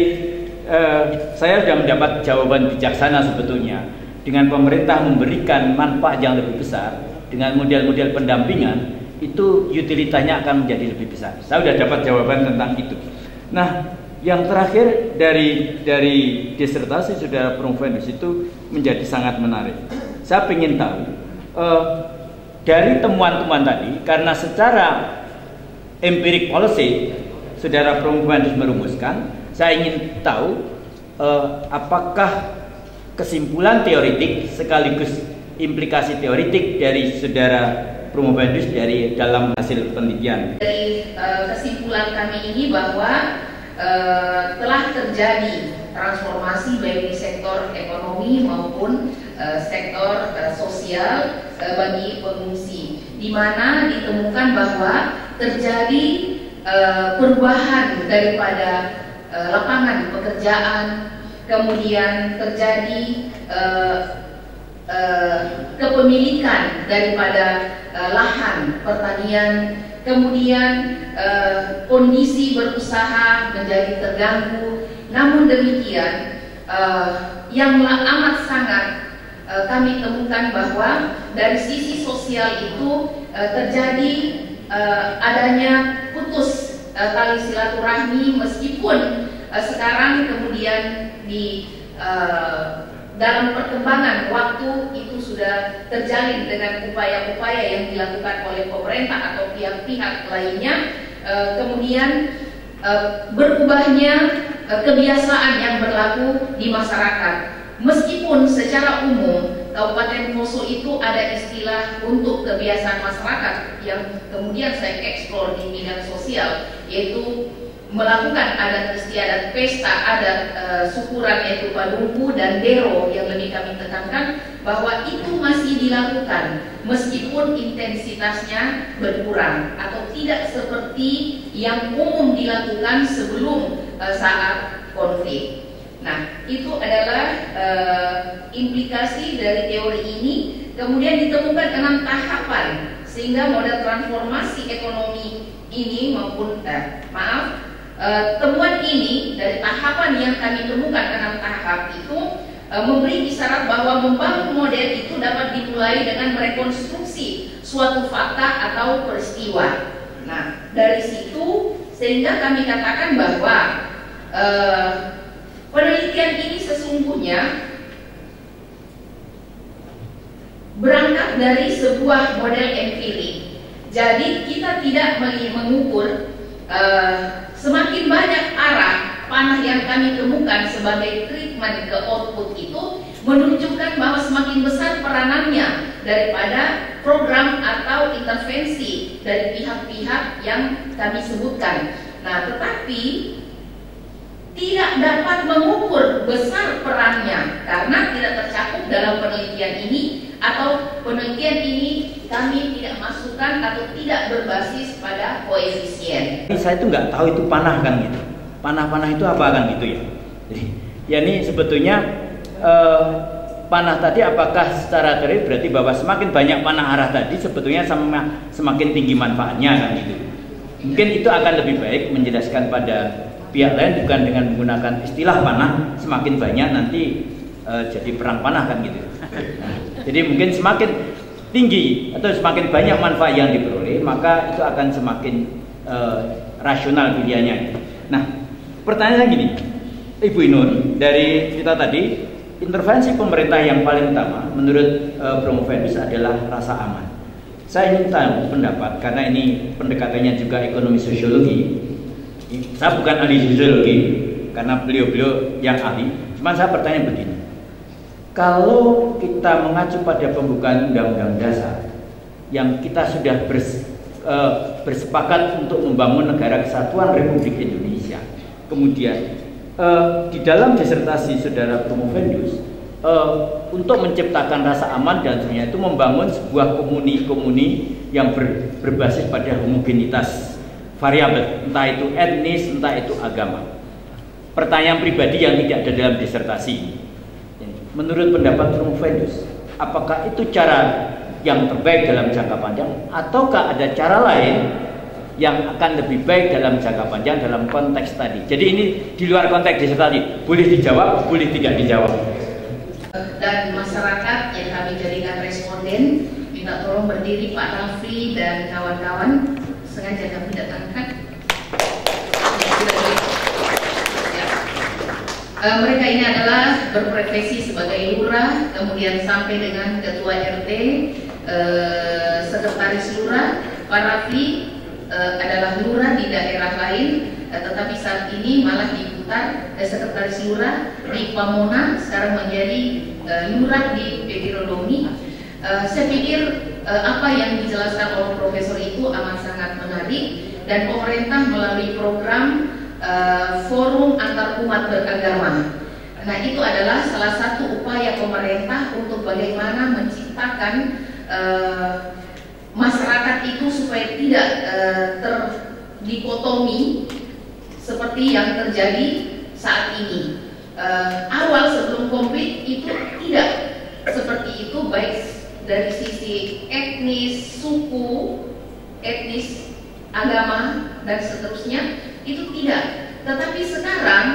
saya sudah mendapat jawaban bijaksana sebetulnya. Dengan pemerintah memberikan manfaat yang lebih besar dengan model-model pendampingan, itu utilitasnya akan menjadi lebih besar. Saya sudah dapat jawaban tentang itu. Nah, yang terakhir dari disertasi saudara Promovendus itu menjadi sangat menarik. Saya ingin tahu dari temuan-temuan tadi, karena secara empiric policy saudara Promovendus merumuskan, saya ingin tahu apakah kesimpulan teoritik sekaligus implikasi teoritik dari saudara Promovendus dari dalam hasil penelitian. Dari kesimpulan kami ini bahwa telah terjadi transformasi baik di sektor ekonomi maupun sektor sosial bagi pengungsi, di mana ditemukan bahwa terjadi perubahan daripada lapangan pekerjaan, kemudian terjadi kepemilikan daripada lahan pertanian, kemudian kondisi berusaha menjadi terganggu. Namun demikian, yang amat sangat kami temukan bahwa dari sisi sosial itu terjadi adanya putus tali silaturahmi, meskipun sekarang kemudian di dalam perkembangan waktu itu sudah terjalin dengan upaya-upaya yang dilakukan oleh pemerintah atau pihak-pihak lainnya, kemudian berubahnya kebiasaan yang berlaku di masyarakat. Meskipun secara umum Kabupaten Poso itu ada istilah untuk kebiasaan masyarakat yang kemudian saya eksplor di bidang sosial, yaitu melakukan adat istiadat, pesta adat, syukuran, yaitu padungku dan dero, yang lebih kami tekankan bahwa itu masih dilakukan meskipun intensitasnya berkurang atau tidak seperti yang umum dilakukan sebelum saat konflik. Nah, itu adalah implikasi dari teori ini. Kemudian ditemukan 6 tahapan sehingga model transformasi ekonomi ini maupun temuan ini dari tahapan yang kami temukan 6 tahap itu memberi isyarat bahwa membangun model itu dapat dimulai dengan merekonstruksi suatu fakta atau peristiwa. Nah, dari situ sehingga kami katakan bahwa penelitian ini sesungguhnya berangkat dari sebuah model empirik. Jadi kita tidak mengukur semakin banyak arah panah yang kami temukan sebagai treatment ke output itu menunjukkan bahwa semakin besar peranannya daripada program atau intervensi dari pihak-pihak yang kami sebutkan. Nah, tetapi tidak dapat mengukur besar perannya karena tidak tercakup dalam penelitian ini, atau penelitian ini kami tidak masukkan atau tidak berbasis pada koefisien. Saya itu nggak tahu itu panah kan gitu. Panah-panah itu apa kan gitu ya. Jadi, ya ini sebetulnya panah tadi apakah secara teori berarti bahwa semakin banyak panah arah tadi sebetulnya semakin tinggi manfaatnya kan gitu. Mungkin itu akan lebih baik menjelaskan pada pihak lain bukan dengan menggunakan istilah panah semakin banyak nanti jadi perang panah kan gitu. Nah, jadi mungkin semakin tinggi atau semakin banyak manfaat yang diperoleh maka itu akan semakin rasional pilihannya. Nah, pertanyaannya gini, Ibu Inun, dari kita tadi intervensi pemerintah yang paling utama menurut Promovendus adalah rasa aman. Saya ingin tahu pendapat, karena ini pendekatannya juga ekonomi sosiologi. Saya bukan ahli sosiologi, karena beliau-beliau yang ahli. Cuma saya bertanya begini, kalau kita mengacu pada pembukaan Undang-Undang Dasar yang kita sudah bersepakat untuk membangun negara kesatuan Republik Indonesia, kemudian di dalam disertasi saudara Promovendus untuk menciptakan rasa aman dan sebagainya itu membangun sebuah komuni yang berbasis pada homogenitas variabel, entah itu etnis, entah itu agama. Pertanyaan pribadi yang tidak ada dalam disertasi, menurut pendapat Promovendus, apakah itu cara yang terbaik dalam jangka panjang, ataukah ada cara lain yang akan lebih baik dalam jangka panjang dalam konteks tadi? Jadi ini di luar konteks disertasi, boleh dijawab, boleh tidak dijawab. Dan masyarakat yang kami jadikan responden, minta tolong berdiri Pak Rafli dan kawan-kawan, sengaja kami datangkan. Mereka ini adalah berprofesi sebagai lurah, kemudian sampai dengan ketua RT, sekretaris lurah. Pak Rafli adalah lurah di daerah lain, tetapi saat ini malah diputar sekretaris lurah di Pamona, sekarang menjadi lurah di Petirolomi. Saya pikir apa yang dijelaskan oleh profesor itu amat sangat menarik, dan pemerintah melalui program forum antar umat beragama. Nah, itu adalah salah satu upaya pemerintah untuk bagaimana menciptakan masyarakat itu supaya tidak terdikotomi seperti yang terjadi saat ini. Awal sebelum konflik itu tidak seperti itu, baik dari sisi etnis, suku, etnis, agama, dan seterusnya, itu tidak. Tetapi sekarang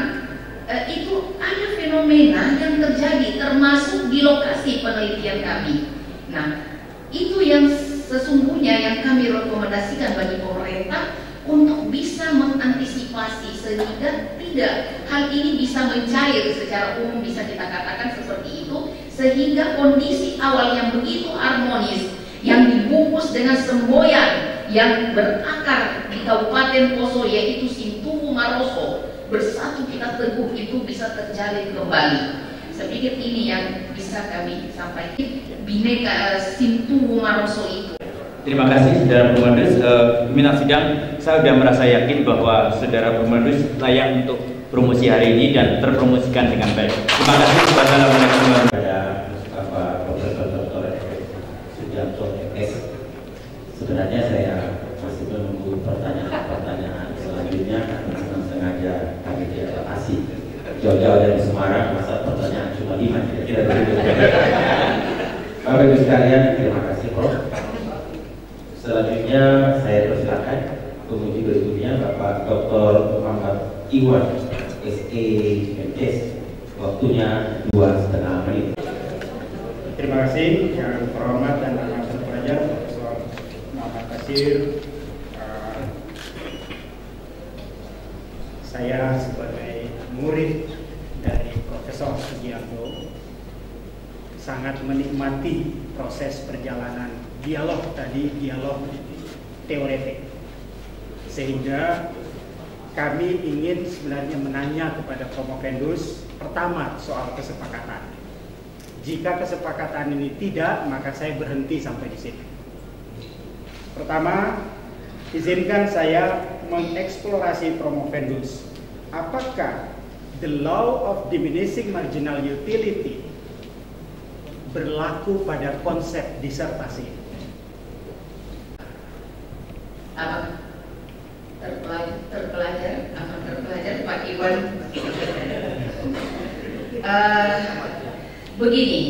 itu ada fenomena yang terjadi, termasuk di lokasi penelitian kami. Nah, itu yang sesungguhnya yang kami rekomendasikan bagi pemerintah untuk bisa mengantisipasi sehingga tidak hal ini bisa mencair secara umum, bisa kita katakan seperti itu, sehingga kondisi awal yang begitu harmonis yang dibungkus dengan semboyan yang berakar di Kabupaten Poso, yaitu Sintuwu Maroso, bersatu kita teguh, itu bisa terjalin kembali. Saya pikir ini yang bisa kami sampaikan, Bhinneka Sintuwu Maroso itu. Terima kasih Saudara Promovendus. Minat sidang, saya sudah merasa yakin bahwa Saudara Promovendus layak untuk promosi hari ini dan terpromosikan dengan baik. Terima kasih. Wassalamualaikum warahmatullahi wabarakatuh. Sebenarnya saya masih menunggu pertanyaan selanjutnya, karena sengaja kami diadaptasi jauh-jauh dari Semarang, masa pertanyaan cuma 5 kira-kira begitu. Bapak Ibu sekalian, terima kasih Prof. Selanjutnya saya persilakan penguji berikutnya Bapak Dr. Muhammad Iwan, SE MTes. Waktunya 2,5 menit. Terima kasih yang terhormat dan amat terpelajar Profesor Muhammad Basir. Saya sebagai murid dari Profesor Sugiarto sangat menikmati proses perjalanan dialog teoretik, sehingga kami ingin sebenarnya menanya kepada Promovendus pertama soal kesepakatan. Jika kesepakatan ini tidak, maka saya berhenti sampai di sini. Pertama, izinkan saya mengeksplorasi Promovendus. Apakah the law of diminishing marginal utility berlaku pada konsep disertasi? Amat terpelajar Pak Iwan. Begini,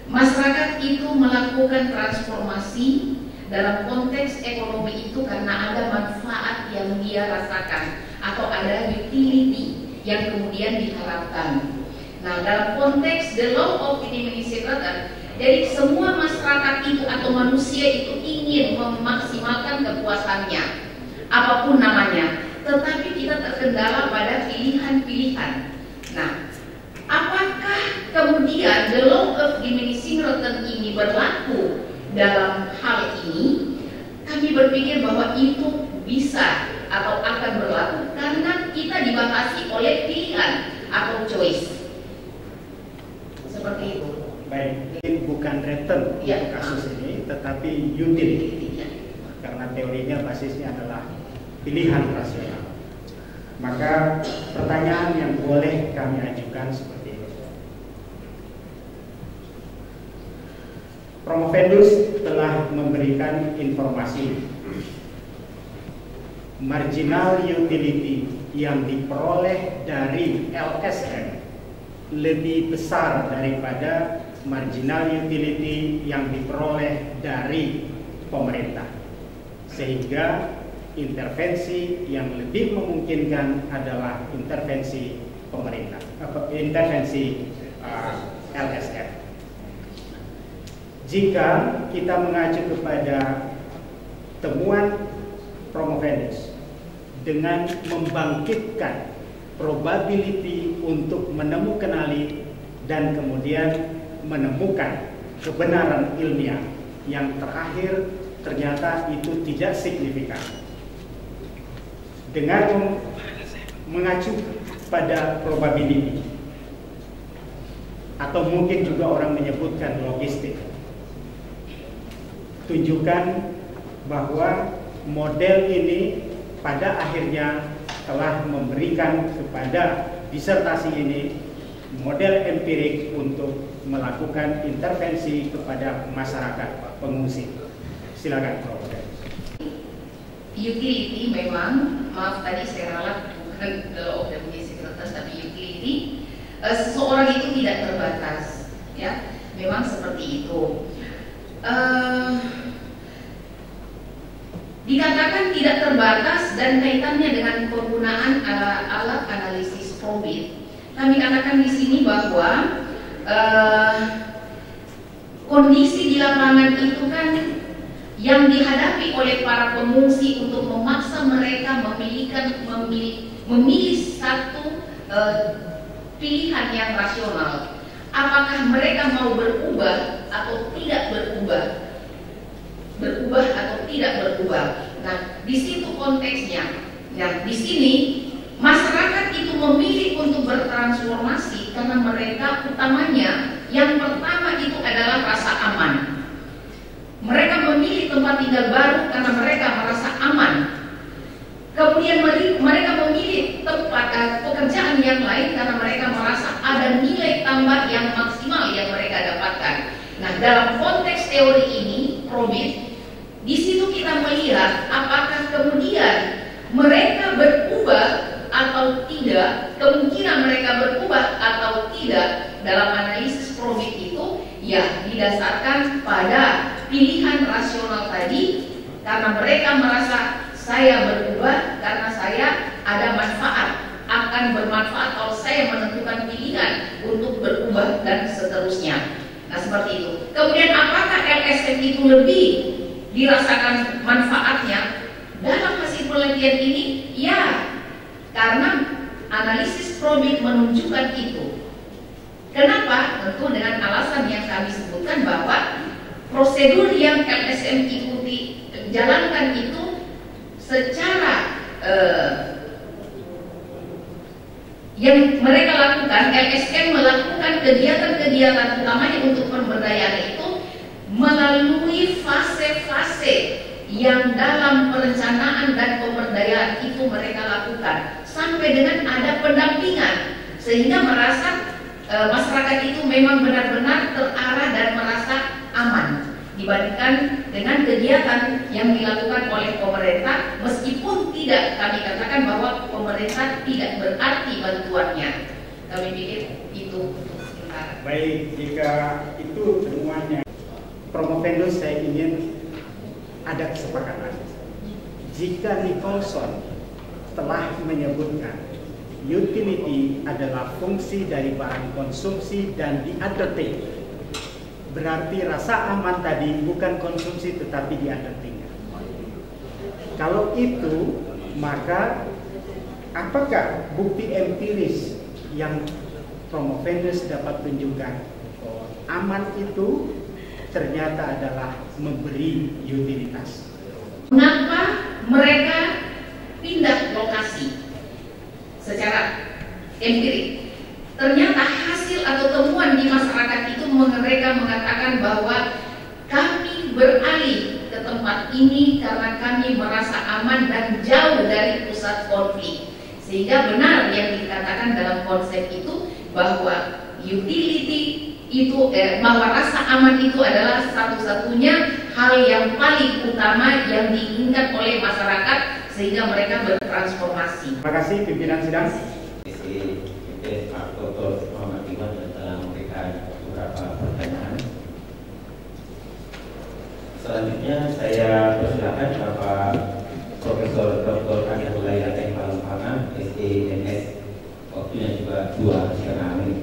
masyarakat itu melakukan transformasi dalam konteks ekonomi itu karena ada manfaat yang dia rasakan atau ada utility yang kemudian diharapkan. Nah, dalam konteks the law of diminishing marginal, jadi semua masyarakat itu atau manusia itu ingin memaksimalkan kepuasannya, apapun namanya, tetapi kita terkendala pada pilihan-pilihan. Nah, apakah kemudian kemudian the law of diminishing return ini berlaku dalam hal ini, kami berpikir bahwa itu bisa atau akan berlaku karena kita dibatasi oleh pilihan atau choice. Seperti itu. Baik, ini bukan return untuk kasus ini, tetapi utility. Karena teorinya basisnya adalah pilihan rasional. Maka pertanyaan yang boleh kami ajukan seperti ini. Promovendus telah memberikan informasi marginal utility yang diperoleh dari LSM lebih besar daripada marginal utility yang diperoleh dari pemerintah, sehingga intervensi yang lebih memungkinkan adalah intervensi pemerintah, intervensi LSM. Jika kita mengacu kepada temuan Promovendus dengan membangkitkan probability untuk menemukan dan kemudian menemukan kebenaran ilmiah yang terakhir ternyata itu tidak signifikan. Dengan mengacu pada probability, atau mungkin juga orang menyebutkan logistik, tunjukkan bahwa model ini pada akhirnya telah memberikan kepada disertasi ini model empirik untuk melakukan intervensi kepada masyarakat pengungsi. Silakan, Prof. Utility memang, maaf tadi saya ralat bukan the law of diminishing returns tapi utility, seseorang itu tidak terbatas, ya, memang seperti itu. Dikatakan tidak terbatas dan kaitannya dengan penggunaan alat analisis probit. Kami katakan di sini bahwa kondisi di lapangan itu kan yang dihadapi oleh para pengungsi untuk memaksa mereka memilih satu pilihan yang rasional. Apakah mereka mau berubah atau tidak berubah? Berubah atau tidak berubah? Nah, di situ konteksnya. Nah, di sini masyarakat itu memilih untuk bertransformasi karena mereka utamanya yang pertama itu adalah rasa aman. Mereka memilih tempat tinggal baru karena mereka merasa aman. Kemudian mereka memilih tempat pekerjaan yang lain karena mereka merasa ada nilai tambah yang maksimal yang mereka dapatkan. Nah, dalam konteks teori ini, probit, di situ kita melihat apakah kemudian mereka berubah atau tidak, kemungkinan mereka berubah atau tidak dalam analisis probit itu ya didasarkan pada pilihan rasional tadi, karena mereka merasa saya berubah karena saya ada manfaat, akan bermanfaat kalau saya menentukan pilihan untuk berubah dan seterusnya. Nah, seperti itu. Kemudian apakah LSM itu lebih dirasakan manfaatnya dalam hasil penelitian ini? Ya, karena analisis probit menunjukkan itu. Kenapa? Tentu dengan alasan yang kami sebutkan bahwa prosedur yang LSM ikuti jalankan itu secara yang mereka lakukan, LSM melakukan kegiatan-kegiatan utamanya untuk pemberdayaan itu melalui fase-fase yang dalam perencanaan dan pemberdayaan itu mereka lakukan sampai dengan ada pendampingan sehingga merasa masyarakat itu memang benar-benar terarah dan merasa aman dibandingkan dengan kegiatan yang dilakukan oleh pemerintah, meskipun tidak kami katakan bahwa pemerintah tidak berarti bantuannya. Kami pikir itu sementara. Baik, jika itu semuanya, Promovendus saya ingin ada kesepakatan. Jika Nicholson telah menyebutkan utility adalah fungsi dari barang konsumsi dan di undertake, berarti rasa aman tadi bukan konsumsi tetapi di undertake. Kalau itu, maka apakah bukti empiris yang Promovendus dapat tunjukkan aman itu ternyata adalah memberi utilitas. Mengapa mereka pindah lokasi? Secara empirik, ternyata hasil atau temuan di masyarakat itu mereka mengatakan bahwa kami beralih ke tempat ini karena kami merasa aman dan jauh dari pusat konflik. Sehingga benar yang dikatakan dalam konsep itu bahwa utility itu bahwa rasa aman itu adalah satu-satunya hal yang paling utama yang diinginkan oleh masyarakat sehingga mereka bertransformasi. Terima kasih pimpinan sidang. Pak Dr. Muhammad Iwan yang telah memberikan beberapa pertanyaan. Selanjutnya saya persilakan Bapak Profesor Dr. Aniatullah Palempana, SEMS, waktunya juga 2 setengah menit.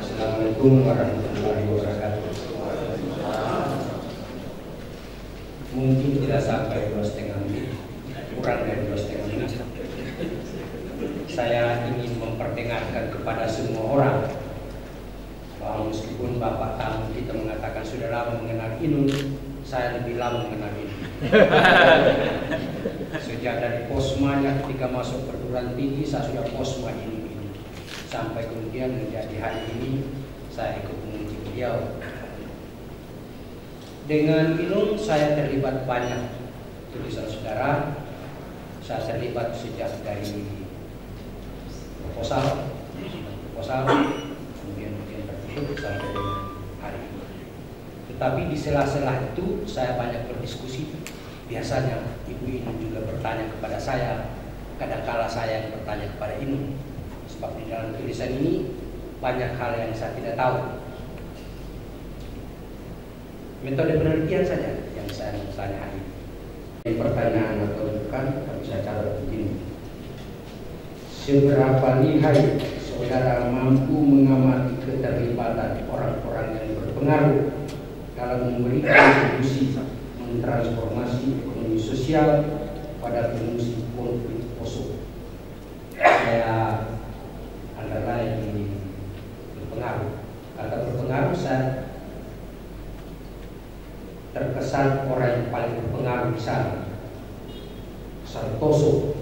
Assalamualaikum warahmatullahi wabarakatuh. Mungkin tidak sampai 2,5 menit, kurang dari 2,5 menit. Saya ingin memperdengarkan kepada semua orang bahwa meskipun Bapak tamu kita mengatakan sudah lama mengenal Inun, saya lebih lama mengenal Inun. Sejak dari posmanya ketika masuk perguruan tinggi, saya sudah posma Inun ini. Sampai kemudian menjadi hari ini saya ikut menguji beliau. Dengan Inun saya terlibat banyak tulisan saudara. Saya terlibat sejak dari proposal, kemudian tertutup sampai dengan hari ini. Tetapi di sela-sela itu saya banyak berdiskusi. Biasanya Ibu Inun juga bertanya kepada saya, kadangkala saya yang bertanya kepada Inun. Sebab di dalam tulisan ini banyak hal yang saya tidak tahu. Metode penelitian saja yang saya mau tanya hari ini. Pertanyaan atau bukan, tapi saya catat begini. Seberapa lihai saudara mampu mengamati keterlibatan orang-orang yang berpengaruh dalam memberikan kontribusi mentransformasi ekonomi sosial pada pengungsi konflik Poso? Saya underline ini berpengaruh. Kata berpengaruh saya terkesan orang yang paling berpengaruh di sana, Santoso.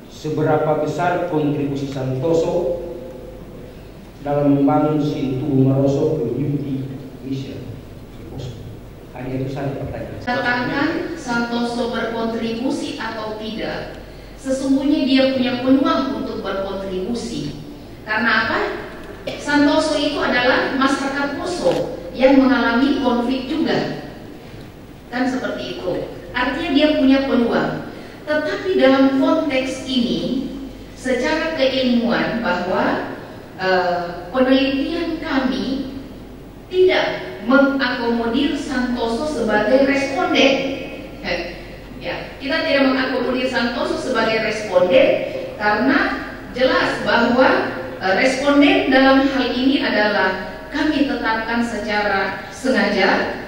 Seberapa besar kontribusi Santoso dalam membangun Sintu Maroso Community Mission? Hanya itu saja pertanyaan. Katakan Santoso berkontribusi atau tidak, sesungguhnya dia punya peluang untuk berkontribusi. Karena apa? Santoso itu adalah masyarakat Poso yang mengalami konflik juga. Kan seperti itu. Artinya dia punya peluang. Tetapi dalam konteks ini, secara keilmuan bahwa penelitian kami tidak mengakomodir Santoso sebagai responden. Ya, kita tidak mengakomodir Santoso sebagai responden karena jelas bahwa responden dalam hal ini adalah kami tetapkan secara sengaja.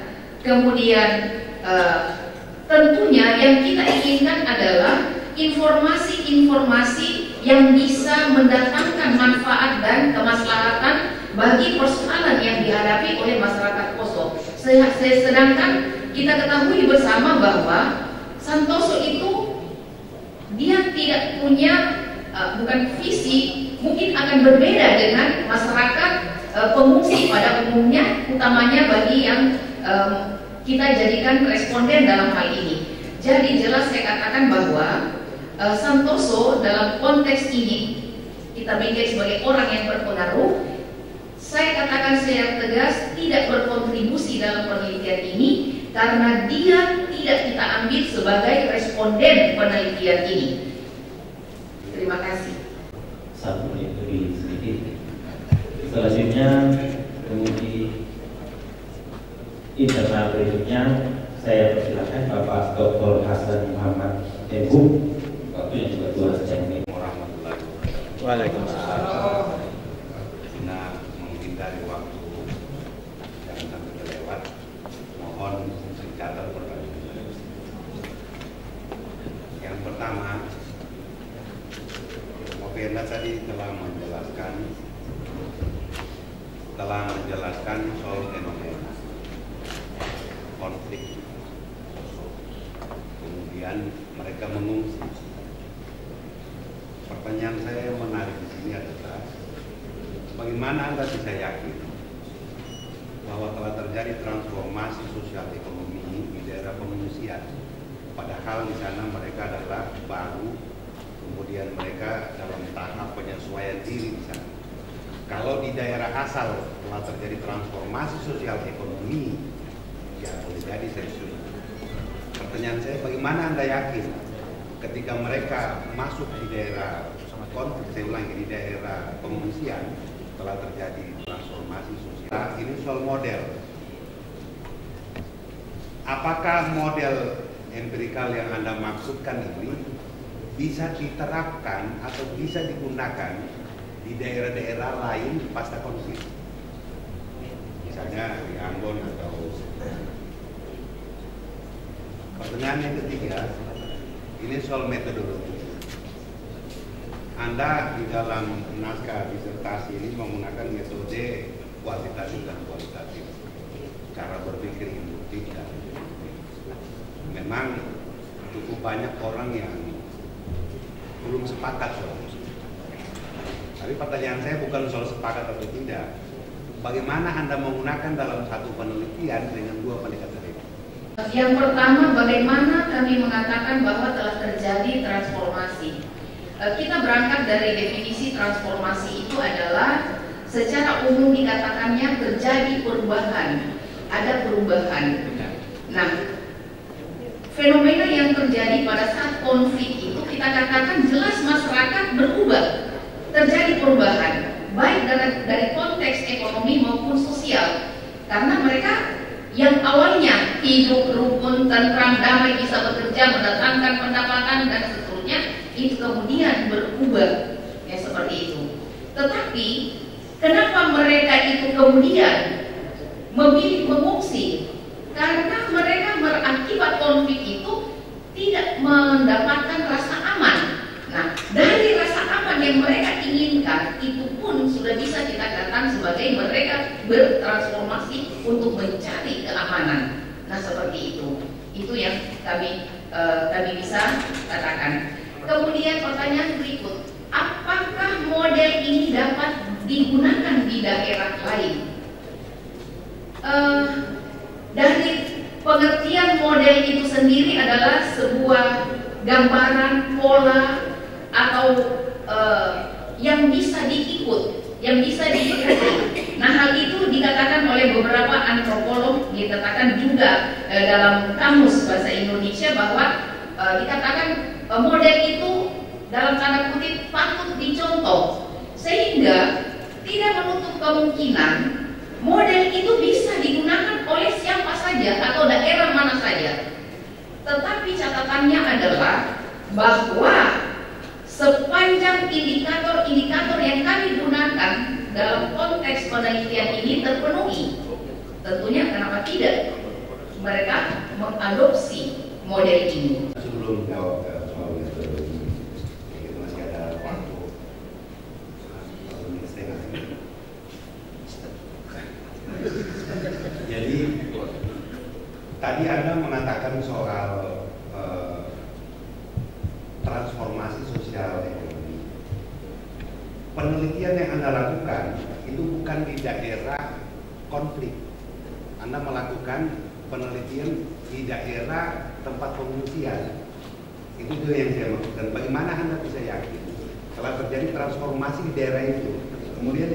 Kemudian tentunya yang kita inginkan adalah informasi-informasi yang bisa mendatangkan manfaat dan kemaslahatan bagi persoalan yang dihadapi oleh masyarakat Poso. Sedangkan kita ketahui bersama bahwa Santoso itu dia tidak punya bukan visi, mungkin akan berbeda dengan masyarakat pengungsi pada umumnya, utamanya bagi yang kita jadikan responden dalam hal ini. Jadi jelas saya katakan bahwa Santoso dalam konteks ini kita bikin sebagai orang yang berpengaruh. Saya katakan secara tegas tidak berkontribusi dalam penelitian ini karena dia tidak kita ambil sebagai responden penelitian ini. Terima kasih. 1 menit lebih sedikit. Selanjutnya menguji internal berikutnya saya persilakan Bapak Dr. Hasan Muhammad Ebu. Waktunya juga 2 setengah menit. Warahmatullahi wabarakatuh. Waalaikumsalam. Karena menghindari waktu yang sampai terlewat, mohon dicatat pertanyaan. Yang pertama, Pak Firna tadi telah menjelaskan telah menjelaskan soal fenomena konflik, kemudian mereka mengungsi. Pertanyaan saya yang menarik di sini adalah bagaimana Anda bisa yakin bahwa telah terjadi transformasi sosial ekonomi di daerah pengungsian, padahal di sana mereka adalah baru, kemudian mereka dalam tahap penyesuaian diri di sana. Kalau di daerah asal telah terjadi transformasi sosial ekonomi, ya boleh jadi saya setuju. Pertanyaan saya, bagaimana Anda yakin ketika mereka masuk di daerah konflik, saya ulangi, di daerah pengungsian telah terjadi transformasi sosial? Nah, ini soal model. Apakah model empirikal yang Anda maksudkan ini bisa diterapkan atau bisa digunakan di daerah-daerah lain pasca konflik? Misalnya di Ambon atau... Pertanyaan yang ketiga, ini soal metodologi. Anda di dalam naskah disertasi ini menggunakan metode kuantitatif dan kualitatif, cara berpikir induktif dan deduktif. Memang cukup banyak orang yang belum sepakat soal itu. Tapi pertanyaan saya bukan soal sepakat atau tidak. Bagaimana Anda menggunakan dalam satu penelitian dengan dua pendekatan itu? Yang pertama, bagaimana kami mengatakan bahwa telah terjadi transformasi. Kita berangkat dari definisi transformasi itu adalah secara umum dikatakannya terjadi perubahan, ada perubahan. Nah, fenomena yang terjadi pada saat konflik itu kita katakan jelas masyarakat berubah, terjadi perubahan, baik dari konteks ekonomi maupun sosial, karena mereka yang awalnya hidup rukun, tentram, damai, bisa bekerja, mendatangkan pendapatan dan seterusnya, itu kemudian berubah, ya seperti itu. Tetapi kenapa mereka itu kemudian memilih mengungsi? Karena mereka berakibat konflik itu tidak mendapatkan rasa aman. Nah, dari rasa aman yang mereka inginkan itu pun sudah bisa kita katakan sebagai mereka bertransformasi untuk mencari keamanan. Nah, seperti itu. Itu yang kami bisa katakan. Kemudian pertanyaan berikut, apakah model ini dapat digunakan di daerah lain? Dari pengertian model itu sendiri adalah sebuah gambaran pola atau yang bisa diikut, yang bisa diikuti. Nah, hal itu dikatakan oleh beberapa antropolog, dikatakan juga dalam kamus bahasa Indonesia bahwa dikatakan model itu dalam tanda kutip patut dicontoh, sehingga tidak menutup kemungkinan model itu bisa digunakan oleh siapa saja atau daerah mana saja. Tetapi catatannya adalah bahwa sepanjang indikator-indikator yang kami gunakan dalam konteks penelitian ini terpenuhi, tentunya kenapa tidak mereka mengadopsi model ini. Sebelum jawab soal metodologi, itu masih ada waktu 1 menit setengah. Jadi tadi Anda mengatakan soal transformasi sosial ekonomi. Penelitian yang Anda lakukan itu bukan di daerah konflik. Anda melakukan penelitian di daerah tempat pengungsian. Itu juga yang saya maksudkan. Bagaimana Anda bisa yakin telah terjadi transformasi di daerah itu? Kemudian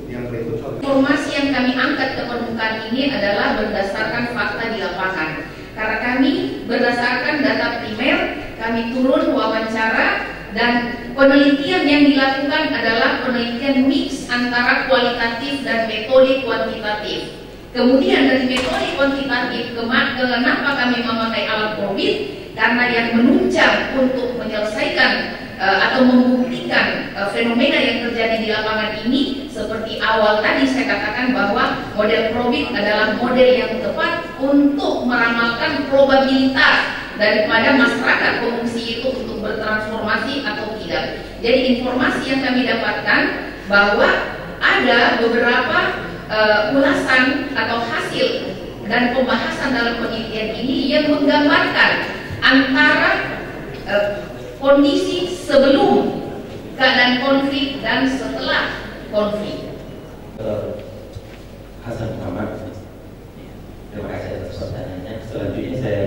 yang berikut soal informasi yang kami angkat ke permukaan ini adalah berdasarkan fakta di lapangan. Karena kami berdasarkan data primer, kami turun wawancara, dan penelitian yang dilakukan adalah penelitian mix antara kualitatif dan metode kuantitatif. Kemudian dari metode kuantitatif, kenapa kami memakai alat probit? Karena yang menunjang untuk menyelesaikan atau membuktikan fenomena yang terjadi di lapangan ini, seperti awal tadi saya katakan bahwa model probit adalah model yang tepat untuk meramalkan probabilitas daripada masyarakat pengungsi itu untuk bertransformasi atau tidak. Jadi informasi yang kami dapatkan bahwa ada beberapa ulasan atau hasil dan pembahasan dalam penelitian ini yang menggambarkan antara kondisi sebelum keadaan konflik dan setelah konflik. Hasan Muhammad, terima kasih atas pertanyaannya. Selanjutnya saya